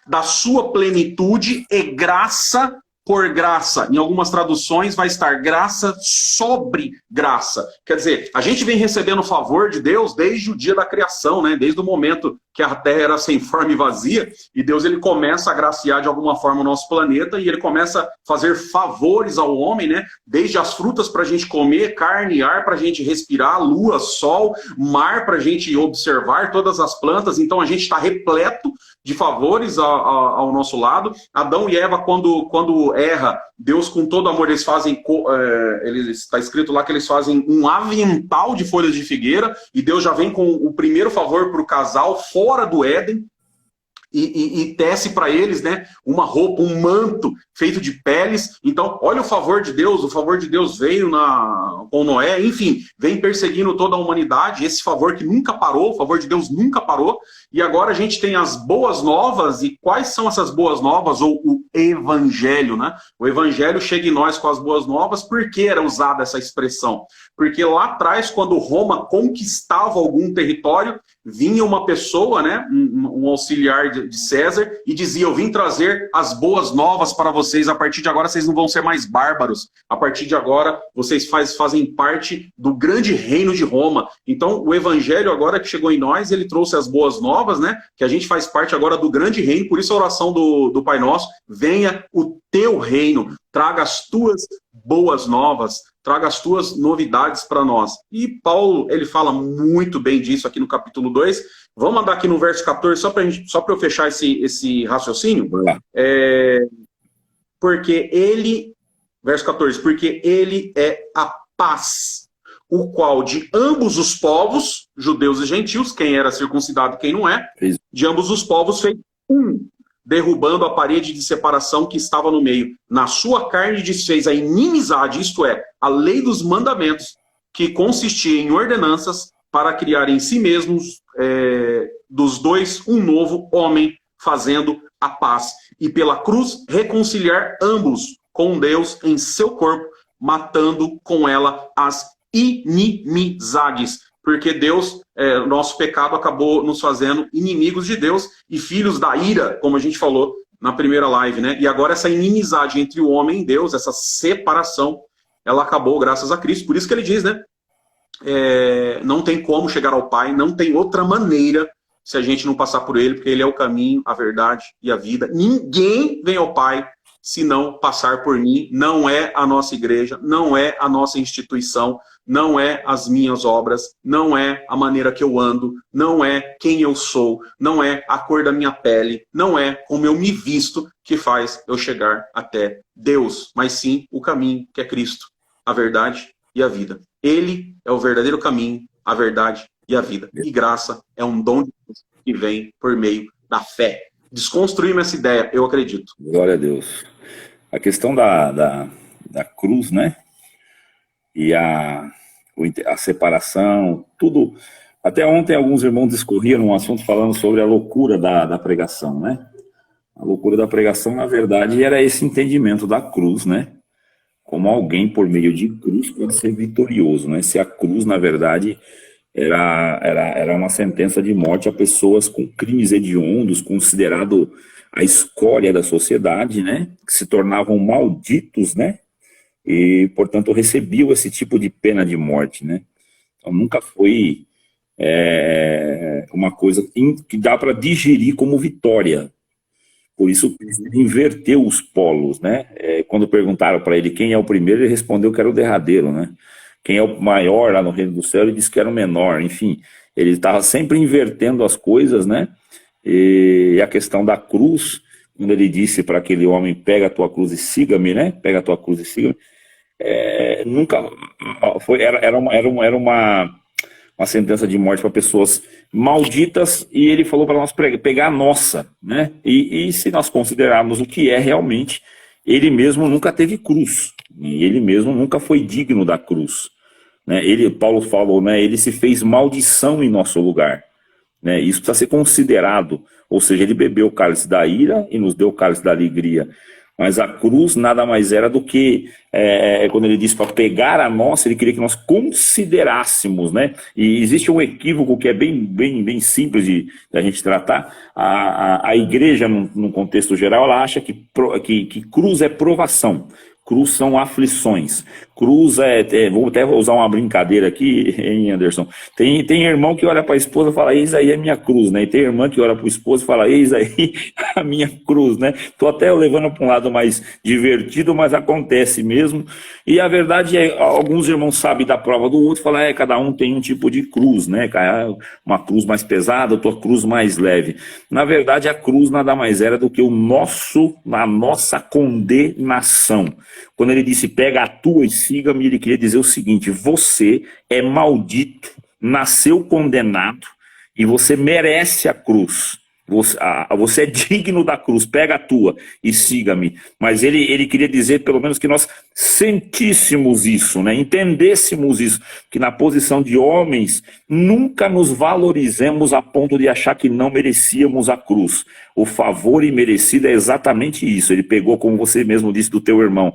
da sua plenitude e graça por graça. Em algumas traduções vai estar graça sobre graça. Quer dizer, a gente vem recebendo o favor de Deus desde o dia da criação, né? Desde o momento que a Terra era sem forma e vazia, e Deus ele começa a agraciar de alguma forma o nosso planeta, e ele começa a fazer favores ao homem, né? Desde as frutas para a gente comer, carne e ar para a gente respirar, lua, sol, mar para a gente observar, todas as plantas. Então a gente está repleto de favores ao nosso lado. Adão e Eva, quando erra, Deus com todo amor, eles fazem, está escrito lá que eles fazem um avental de folhas de figueira, e Deus já vem com o primeiro favor para o casal fora do Éden, e tece para eles, né, uma roupa, um manto feito de peles. Então, olha o favor de Deus veio com Noé, enfim, vem perseguindo toda a humanidade, esse favor que nunca parou, o favor de Deus nunca parou, e agora a gente tem as boas novas. E quais são essas boas novas? Ou o Evangelho, né? O Evangelho chega em nós com as boas novas. Por que era usada essa expressão? Porque lá atrás, quando Roma conquistava algum território, vinha uma pessoa, né, um auxiliar de César, e dizia: eu vim trazer as boas novas para vocês, a partir de agora vocês não vão ser mais bárbaros, a partir de agora vocês fazem parte do grande reino de Roma. Então o Evangelho agora que chegou em nós, ele trouxe as boas novas, né, que a gente faz parte agora do grande reino. Por isso a oração do Pai Nosso: venha o teu reino, traga as tuas boas novas, traga as tuas novidades para nós. E Paulo, ele fala muito bem disso aqui no capítulo 2. Vamos andar aqui no verso 14, só para eu fechar esse raciocínio. Porque ele, verso 14, porque ele é a paz, o qual de ambos os povos, judeus e gentios, quem era circuncidado e quem não é, de ambos os povos fez um, derrubando a parede de separação que estava no meio. Na sua carne desfez a inimizade, isto é, a lei dos mandamentos, que consistia em ordenanças, para criar em si mesmos dos dois um novo homem, fazendo a paz. E pela cruz reconciliar ambos com Deus em seu corpo, matando com ela as inimizades. Porque Deus, nosso pecado acabou nos fazendo inimigos de Deus e filhos da ira, como a gente falou na primeira live, né? E agora essa inimizade entre o homem e Deus, essa separação, ela acabou graças a Cristo. Por isso que ele diz, né? Não tem como chegar ao Pai, não tem outra maneira se a gente não passar por Ele, porque Ele é o caminho, a verdade e a vida. Ninguém vem ao Pai se não passar por mim. Não é a nossa igreja, não é a nossa instituição, não é as minhas obras, não é a maneira que eu ando, não é quem eu sou, não é a cor da minha pele, não é como eu me visto que faz eu chegar até Deus, mas sim o caminho, que é Cristo, a verdade e a vida. Ele é o verdadeiro caminho, a verdade e a vida. E graça é um dom de Deus que vem por meio da fé. Desconstruímos essa ideia, eu acredito. Glória a Deus. A questão da cruz, né? E a separação, tudo. Até ontem alguns irmãos discorriam um assunto falando sobre a loucura da pregação, né? A loucura da pregação, na verdade, era esse entendimento da cruz, né? Como alguém, por meio de cruz, pode ser vitorioso, né? Se a cruz, na verdade, era uma sentença de morte a pessoas com crimes hediondos, considerado a escória da sociedade, né? Que se tornavam malditos, né? E, portanto, recebiam esse tipo de pena de morte, né? Então, nunca foi uma coisa que dá para digerir como vitória. Por isso, ele inverteu os polos, né? Quando perguntaram para ele quem é o primeiro, ele respondeu que era o derradeiro, né? Quem é o maior lá no reino do céu, ele disse que era o menor. Enfim, ele estava sempre invertendo as coisas, né? E a questão da cruz, quando ele disse para aquele homem, pega a tua cruz e siga-me, né? Pega a tua cruz e siga-me. Nunca foi, era uma sentença de morte para pessoas malditas, e ele falou para nós pegar a nossa, né? E se nós considerarmos o que é realmente, ele mesmo nunca teve cruz, e ele mesmo nunca foi digno da cruz, né? Paulo falou, né? Ele se fez maldição em nosso lugar, né? Isso precisa ser considerado, ou seja, ele bebeu o cálice da ira e nos deu o cálice da alegria. Mas a cruz nada mais era do que, quando ele disse para pegar a nossa, ele queria que nós considerássemos, né? E existe um equívoco que é bem simples de a gente tratar. A igreja, num contexto geral, ela acha que cruz é provação. Cruz são aflições. Cruz vou até usar uma brincadeira aqui, hein, Anderson? Tem irmão que olha para a esposa e fala, eis aí a minha cruz, né? E tem irmã que olha para o esposo e fala, eis aí a minha cruz, né? Estou até levando para um lado mais divertido, mas acontece mesmo. E a verdade é, alguns irmãos sabem da prova do outro, falam, cada um tem um tipo de cruz, né? Uma cruz mais pesada, outra cruz mais leve. Na verdade, a cruz nada mais era do que a nossa condenação. Quando ele disse, pega a tua e siga-me, ele queria dizer o seguinte, você é maldito, nasceu condenado e você merece a cruz. Você é digno da cruz, pega a tua e siga-me. Mas ele queria dizer, pelo menos, que nós sentíssemos isso, né? Entendêssemos isso, que na posição de homens nunca nos valorizemos a ponto de achar que não merecíamos a cruz. O favor imerecido é exatamente isso. Ele pegou, como você mesmo disse, do teu irmão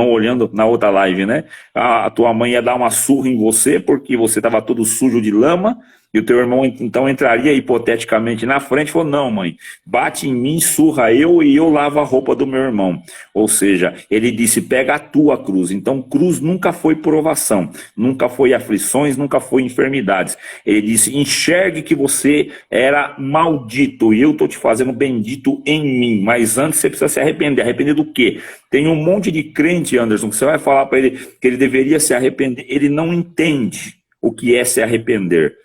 olhando na outra live, né? A tua mãe ia dar uma surra em você porque você estava todo sujo de lama. E o teu irmão então entraria hipoteticamente na frente e falou, não, mãe, bate em mim, surra eu e eu lavo a roupa do meu irmão. Ou seja, ele disse, pega a tua cruz. Então cruz nunca foi provação, nunca foi aflições, nunca foi enfermidades. Ele disse, enxergue que você era maldito e eu estou te fazendo bendito em mim. Mas antes você precisa se arrepender. Arrepender do quê? Tem um monte de crente, Anderson, que você vai falar para ele que ele deveria se arrepender. Ele não entende o que é se arrepender.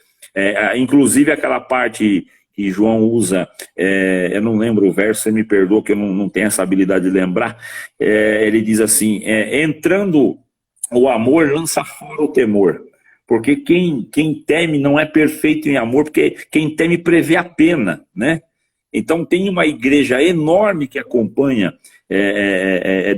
Inclusive aquela parte que João usa, eu não lembro o verso, você me perdoa que eu não tenho essa habilidade de lembrar, ele diz assim, entrando o amor lança fora o temor, porque quem teme não é perfeito em amor, porque quem teme prevê a pena, né? Então tem uma igreja enorme que acompanha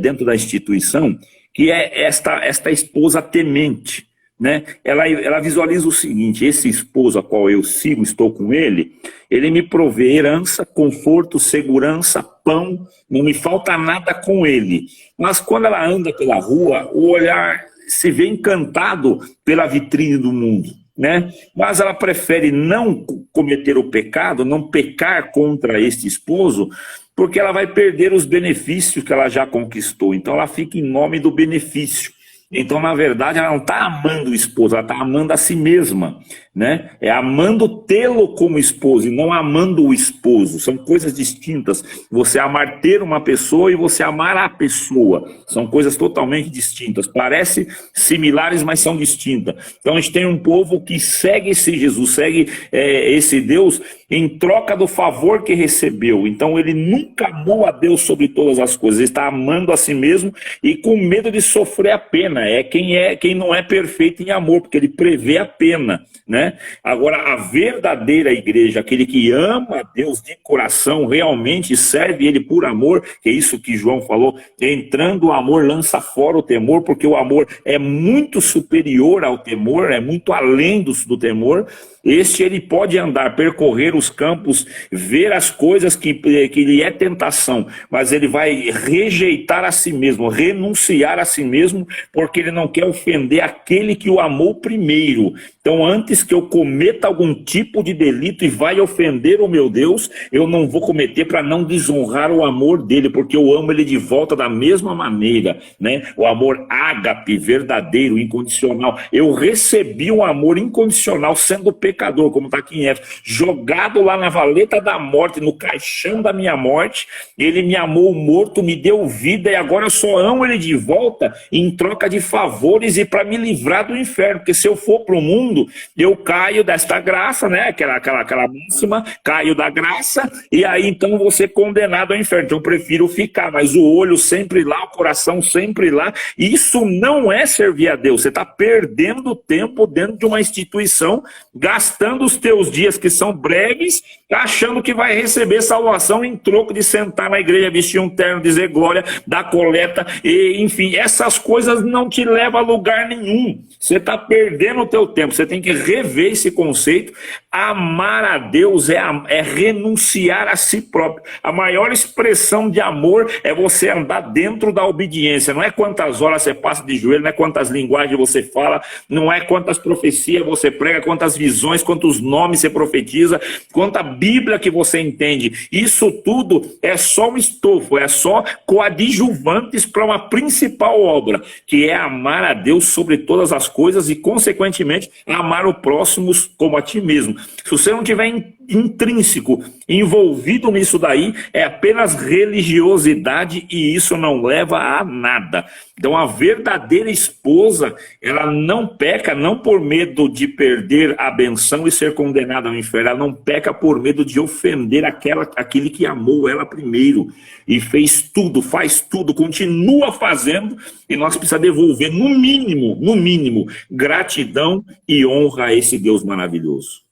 dentro da instituição, que é esta esposa temente, né? Ela visualiza o seguinte: esse esposo a qual eu sigo, estou com ele, ele me provê herança, conforto, segurança, pão, não me falta nada com ele. Mas quando ela anda pela rua, o olhar se vê encantado pela vitrine do mundo, né? Mas ela prefere não cometer o pecado, não pecar contra este esposo, porque ela vai perder os benefícios que ela já conquistou. Então ela fica em nome do benefício. Então, na verdade, ela não está amando o esposo, ela está amando a si mesma, né? É amando tê-lo como esposo e não amando o esposo. São coisas distintas. Você amar ter uma pessoa e você amar a pessoa. São coisas totalmente distintas. Parecem similares, mas são distintas. Então, a gente tem um povo que segue esse Jesus, segue esse Deus em troca do favor que recebeu. Então, ele nunca amou a Deus sobre todas as coisas. Ele está amando a si mesmo e com medo de sofrer a pena. É quem não é perfeito em amor, porque ele prevê a pena, né? Agora, a verdadeira igreja, aquele que ama a Deus de coração, realmente serve ele por amor, que é isso que João falou: entrando o amor lança fora o temor, porque o amor é muito superior ao temor, é muito além do temor. Este ele pode andar, percorrer os campos, ver as coisas que lhe é tentação, mas ele vai rejeitar a si mesmo, renunciar a si mesmo, porque ele não quer ofender aquele que o amou primeiro. Então, antes que eu cometa algum tipo de delito e vai ofender o meu Deus, eu não vou cometer para não desonrar o amor dele, porque eu amo ele de volta da mesma maneira, né? O amor ágape, verdadeiro, incondicional. Eu recebi um amor incondicional sendo pecador, como está aqui em Éfeso, jogado lá na valeta da morte, no caixão da minha morte. Ele me amou morto, me deu vida, e agora eu só amo ele de volta em troca de favores e para me livrar do inferno, porque se eu for para o mundo, eu caio desta graça, né? Aquela máxima, caio da graça, e aí então vou ser condenado ao inferno. Então eu prefiro ficar, mas o olho sempre lá, o coração sempre lá. Isso não é servir a Deus. Você está perdendo tempo dentro de uma instituição, gastando os teus dias que são breves, achando que vai receber salvação em troco de sentar na igreja, vestir um terno, dizer glória, dar coleta, e, enfim, essas coisas não te levam a lugar nenhum. Você está perdendo o teu tempo. Você tem que rever esse conceito. Amar a Deus é renunciar a si próprio. A maior expressão de amor é você andar dentro da obediência. Não é quantas horas você passa de joelho, não é quantas linguagens você fala, não é quantas profecias você prega, quantas visões, quantos nomes você profetiza, quanta Bíblia que você entende. Isso tudo é só um estofo, é só coadjuvantes para uma principal obra, que é amar a Deus sobre todas as coisas e, consequentemente, amar o próximo como a ti mesmo. Se você não tiver intrínseco, envolvido nisso daí, é apenas religiosidade, e isso não leva a nada. Então a verdadeira esposa, ela não peca não por medo de perder a benção e ser condenada ao inferno, ela não peca por medo de ofender aquele que amou ela primeiro e fez tudo, faz tudo, continua fazendo, e nós precisamos devolver no mínimo, gratidão e honra a esse Deus maravilhoso.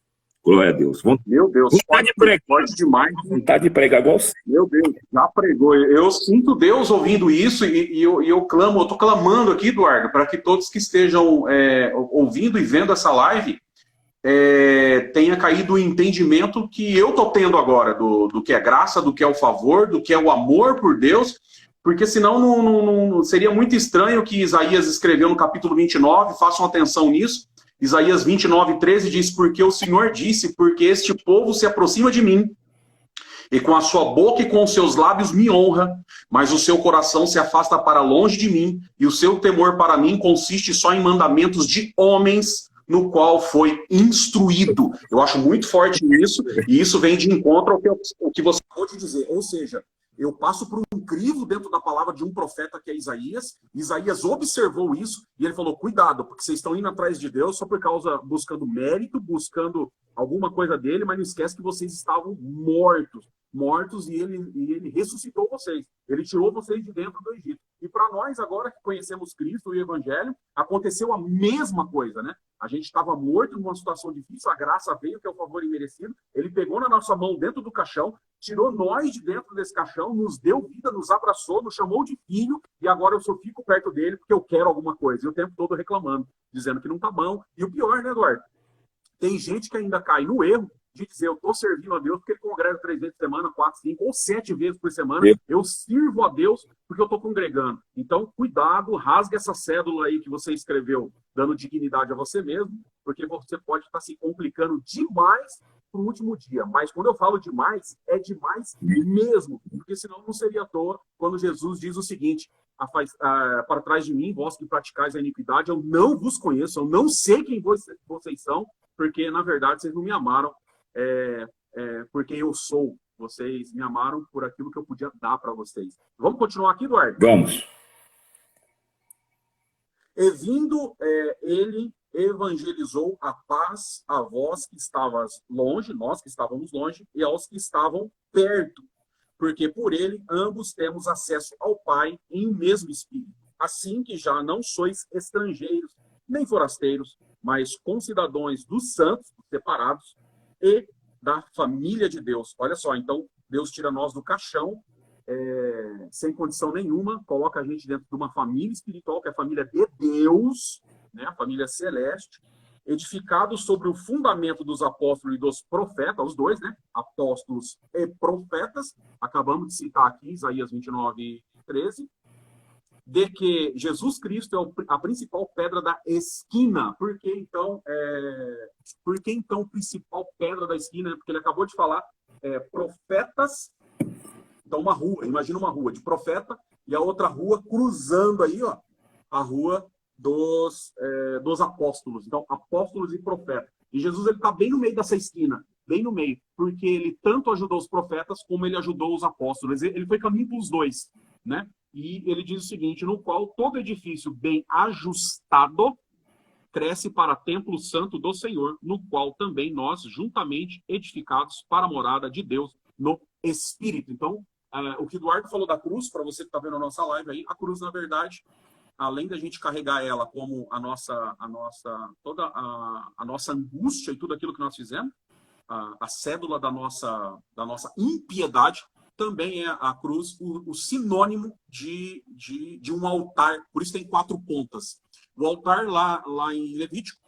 Glória a Deus. Meu Deus, vontade de pregar. Pode demais. Vontade de pregar igual você. Meu Deus, já pregou. Eu sinto Deus ouvindo isso e eu estou clamando aqui, Eduardo, para que todos que estejam ouvindo e vendo essa live tenha caído o entendimento que eu estou tendo agora do que é graça, do que é o favor, do que é o amor por Deus, porque senão não seria muito estranho o que Isaías escreveu no capítulo 29, façam atenção nisso. Isaías 29:13 diz: porque o Senhor disse, porque este povo se aproxima de mim, e com a sua boca e com os seus lábios me honra, mas o seu coração se afasta para longe de mim, e o seu temor para mim consiste só em mandamentos de homens, no qual foi instruído. Eu acho muito forte isso, e isso vem de encontro ao que você acabou de dizer. Ou seja, eu passo por um crivo dentro da palavra de um profeta que é Isaías. Isaías observou isso e ele falou: cuidado, porque vocês estão indo atrás de Deus só por causa, buscando mérito, buscando alguma coisa dele, mas não esquece que vocês estavam mortos. mortos e ele ressuscitou vocês. Ele tirou vocês de dentro do Egito. E para nós, agora que conhecemos Cristo e o Evangelho, aconteceu a mesma coisa, né? A gente estava morto numa situação difícil, a graça veio, que é o favor imerecido. Ele pegou na nossa mão dentro do caixão, tirou nós de dentro desse caixão, nos deu vida, nos abraçou, nos chamou de filho, e agora eu só fico perto dele porque eu quero alguma coisa. E o tempo todo reclamando, dizendo que não tá bom. E o pior, né, Eduardo? Tem gente que ainda cai no erro de dizer, eu estou servindo a Deus porque ele congrega 3 vezes por semana, 4, 5 ou 7 vezes por semana. Eu sirvo a Deus porque eu estou congregando. Então, cuidado, rasgue essa cédula aí que você escreveu, dando dignidade a você mesmo, porque você pode estar se complicando demais para o último dia. Mas quando eu falo demais, é demais mesmo, porque senão não seria à toa quando Jesus diz o seguinte, para trás de mim, vós que praticais a iniquidade, eu não vos conheço, eu não sei quem vocês são, porque, na verdade, vocês não me amaram porque eu sou. Vocês me amaram por aquilo que eu podia dar para vocês. Vamos continuar aqui, Eduardo? Vamos. E vindo, ele evangelizou a paz a vós que estavas longe, nós que estávamos longe, e aos que estavam perto, porque por ele ambos temos acesso ao Pai em um mesmo Espírito. Assim que já não sois estrangeiros, nem forasteiros, mas concidadãos dos santos, separados, e da família de Deus. Olha só, então, Deus tira nós do caixão, sem condição nenhuma, coloca a gente dentro de uma família espiritual, que é a família de Deus, né, a família celeste, edificado sobre o fundamento dos apóstolos e dos profetas, os dois, né, apóstolos e profetas, acabamos de citar aqui, Isaías 29:13, de que Jesus Cristo é a principal pedra da esquina. Por que então principal pedra da esquina? Porque ele acabou de falar profetas. Então, uma rua, imagina uma rua de profeta e a outra rua cruzando aí, ó, a rua dos apóstolos. Então, apóstolos e profetas. E Jesus está bem no meio dessa esquina, bem no meio, porque ele tanto ajudou os profetas como ele ajudou os apóstolos. Ele foi caminho para os dois, né? E ele diz o seguinte, no qual todo edifício bem ajustado cresce para templo santo do Senhor, no qual também nós, juntamente edificados para a morada de Deus no Espírito. Então, o que Eduardo falou da cruz, para você que está vendo a nossa live aí, a cruz, na verdade, além da gente carregar ela como toda a nossa angústia e tudo aquilo que nós fizemos, a cédula da nossa impiedade, também é a cruz o sinônimo de um altar. Por isso tem 4 pontas. O altar lá em Levítico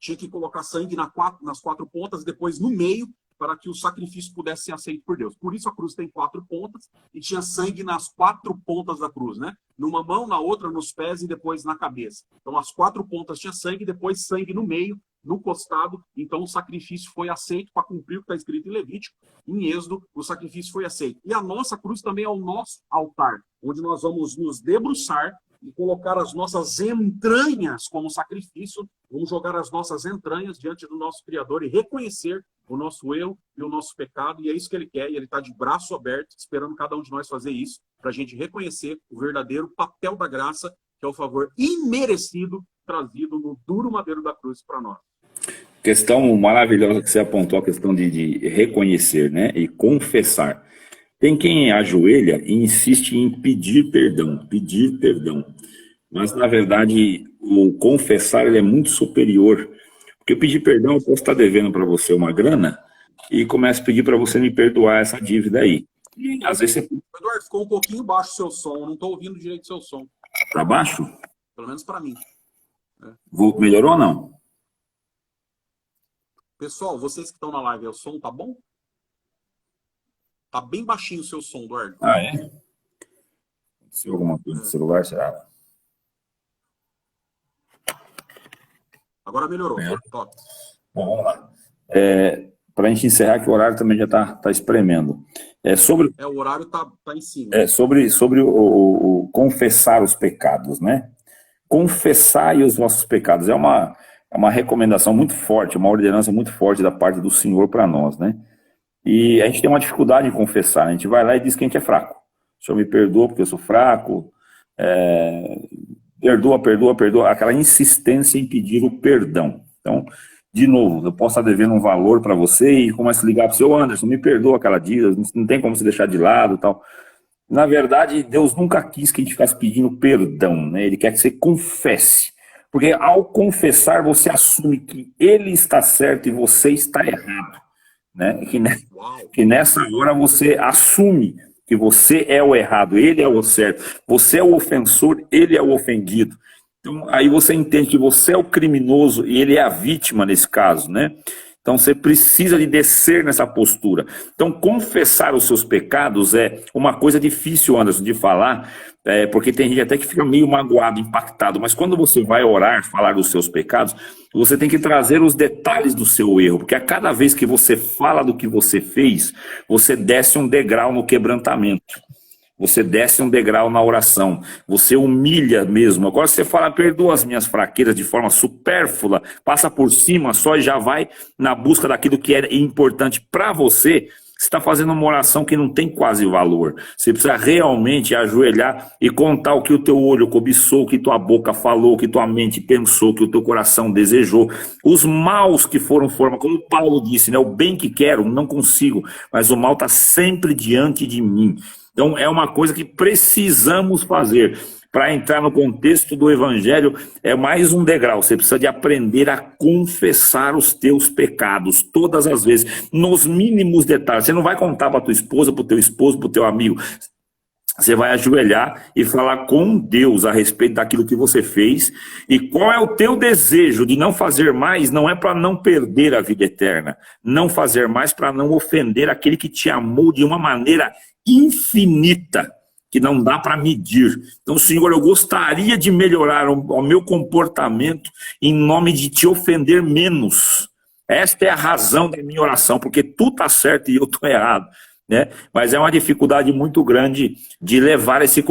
tinha que colocar sangue nas 4 pontas, depois no meio, para que o sacrifício pudesse ser aceito por Deus. Por isso a cruz tem 4 pontas e tinha sangue nas 4 pontas da cruz, né? Numa mão, na outra, nos pés e depois na cabeça. Então as 4 pontas tinha sangue, depois sangue no meio, no costado. Então o sacrifício foi aceito para cumprir o que está escrito em Levítico. Em Êxodo, o sacrifício foi aceito. E a nossa cruz também é o nosso altar, onde nós vamos nos debruçar e colocar as nossas entranhas como sacrifício, vamos jogar as nossas entranhas diante do nosso Criador e reconhecer o nosso eu e o nosso pecado, e é isso que ele quer, e ele está de braço aberto, esperando cada um de nós fazer isso, para a gente reconhecer o verdadeiro papel da graça, que é o favor imerecido trazido no duro madeiro da cruz para nós. Questão maravilhosa que você apontou, a questão de reconhecer, né, e confessar. Tem quem ajoelha e insiste em pedir perdão, mas na verdade o confessar ele é muito superior, porque eu pedir perdão, eu posso estar devendo para você uma grana e começo a pedir para você me perdoar essa dívida aí. E às vezes você... Eduardo, ficou um pouquinho baixo o seu som, eu não estou ouvindo direito o seu som. Para baixo? Pelo menos para mim. Melhorou ou não? Pessoal, vocês que estão na live, o som tá bom? Tá bem baixinho o seu som, Eduardo. Ah, é? Aconteceu alguma coisa no celular, será? Agora melhorou. Top. Bom, vamos lá. Para a gente encerrar, que o horário também já está espremendo. O horário tá em cima. Sobre o confessar os pecados, né? Confessai os vossos pecados. É uma recomendação muito forte, uma ordenança muito forte da parte do Senhor para nós, né? E a gente tem uma dificuldade em confessar. A gente vai lá e diz que a gente é fraco. O Senhor me perdoa porque eu sou fraco. Perdoa. Aquela insistência em pedir o perdão. Então, de novo, eu posso estar devendo um valor para você e começo a ligar para o seu Anderson, me perdoa aquela dívida, não tem como você deixar de lado e tal. Na verdade, Deus nunca quis que a gente ficasse pedindo perdão, né? Ele quer que você confesse. Porque ao confessar, você assume que ele está certo e você está errado, né? Que nessa hora você assume que você é o errado, ele é o certo. Você é o ofensor, ele é o ofendido. Então, aí você entende que você é o criminoso e ele é a vítima nesse caso, né? Então você precisa de descer nessa postura. Então confessar os seus pecados é uma coisa difícil, Anderson, de falar, porque tem gente até que fica meio magoado, impactado, mas quando você vai orar, falar dos seus pecados, você tem que trazer os detalhes do seu erro, porque a cada vez que você fala do que você fez, você desce um degrau no quebrantamento. Você desce um degrau na oração, você humilha mesmo. Agora você fala, perdoa as minhas fraquezas de forma supérflua, passa por cima só e já vai na busca daquilo que é importante para você. Você está fazendo uma oração que não tem quase valor. Você precisa realmente ajoelhar e contar o que o teu olho cobiçou, o que tua boca falou, o que tua mente pensou, o que o teu coração desejou. Os maus que foram formados, como Paulo disse, né? O bem que quero, não consigo, mas o mal está sempre diante de mim. Então é uma coisa que precisamos fazer. Para entrar no contexto do evangelho, é mais um degrau. Você precisa de aprender a confessar os teus pecados, todas as vezes, nos mínimos detalhes. Você não vai contar para tua esposa, para o teu esposo, para o teu amigo. Você vai ajoelhar e falar com Deus a respeito daquilo que você fez e qual é o teu desejo de não fazer mais. Não é para não perder a vida eterna, não fazer mais para não ofender aquele que te amou de uma maneira infinita, que não dá para medir. Então, Senhor, eu gostaria de melhorar o meu comportamento em nome de te ofender menos. Esta é a razão da minha oração, porque tu está certo e eu estou errado. Né? Mas é uma dificuldade muito grande de levar esse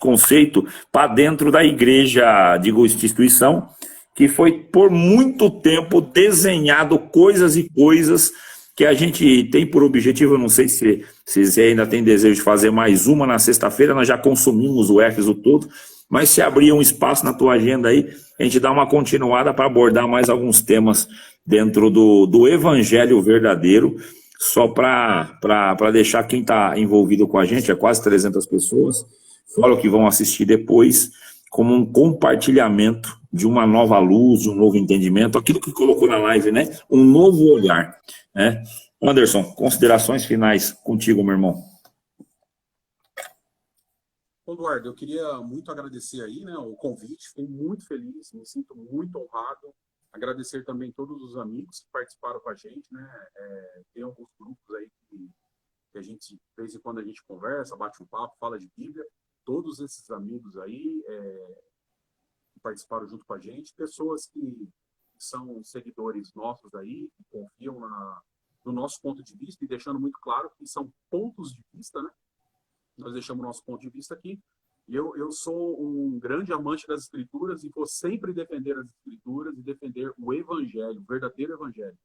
conceito para dentro da igreja, digo, instituição, que foi por muito tempo desenhado coisas e coisas que a gente tem por objetivo. Eu não sei se você ainda tem desejo de fazer mais uma na sexta-feira, nós já consumimos o Éfeso todo, mas se abrir um espaço na tua agenda aí, a gente dá uma continuada para abordar mais alguns temas dentro do evangelho verdadeiro, só para deixar quem está envolvido com a gente, é quase 300 pessoas, fora o que vão assistir depois, como um compartilhamento de uma nova luz, de um novo entendimento, aquilo que colocou na live, né? Um novo olhar, né? Anderson, considerações finais contigo, meu irmão. Eduardo, eu queria muito agradecer aí, né, o convite, fiquei muito feliz, me sinto muito honrado. Agradecer também todos os amigos que participaram com a gente, né? Tem alguns grupos aí que a gente, de vez em quando a gente conversa, bate um papo, fala de Bíblia. Todos esses amigos aí que participaram junto com a gente, pessoas que são seguidores nossos aí, que confiam no nosso ponto de vista, e deixando muito claro que são pontos de vista, né? Nós deixamos o nosso ponto de vista aqui. E eu sou um grande amante das Escrituras e vou sempre defender as Escrituras e defender o Evangelho, o verdadeiro Evangelho.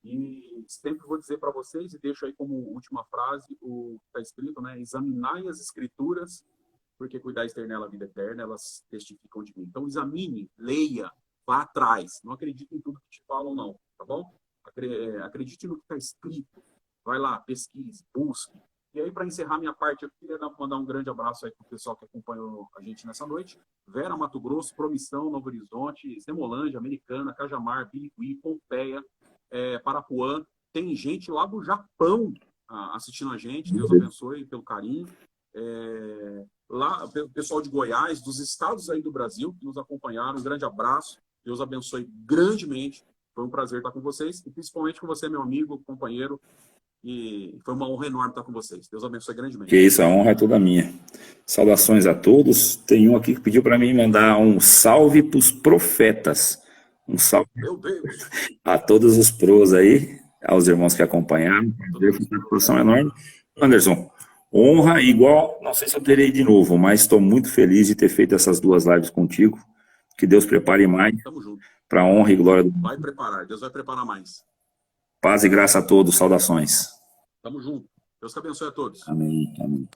E sempre vou dizer para vocês, e deixo aí como última frase o que está escrito, né? Examinai as Escrituras, porque cuidais ter nela a vida eterna, elas testificam de mim. Então examine, leia, vá atrás. Não acredite em tudo que te falam, não, tá bom? Acredite no que está escrito. Vai lá, pesquise, busque. E aí, para encerrar minha parte, eu queria mandar um grande abraço aí para o pessoal que acompanhou a gente nessa noite. Vera, Mato Grosso, Promissão, Novo Horizonte, Semolândia, Americana, Cajamar, Biricuí, Pompeia, Parapuã. Tem gente lá do Japão assistindo a gente. Deus abençoe pelo carinho. Lá, o pessoal de Goiás, dos estados aí do Brasil que nos acompanharam. Um grande abraço. Deus abençoe grandemente. Foi um prazer estar com vocês. E principalmente com você, meu amigo, companheiro. E foi uma honra enorme estar com vocês. Deus abençoe grandemente. Que isso, a honra é toda minha. Saudações a todos. Tem um aqui que pediu para mim mandar um salve para os profetas. Um salve Meu Deus. a todos os pros aí, aos irmãos que acompanharam. Foi uma produção enorme. Anderson, honra igual, não sei se eu terei de novo, mas estou muito feliz de ter feito essas duas lives contigo. Que Deus prepare mais para a honra e glória do... Vai preparar, Deus vai preparar mais. Paz e graça a todos, saudações. Tamo junto. Deus que abençoe a todos. Amém, amém.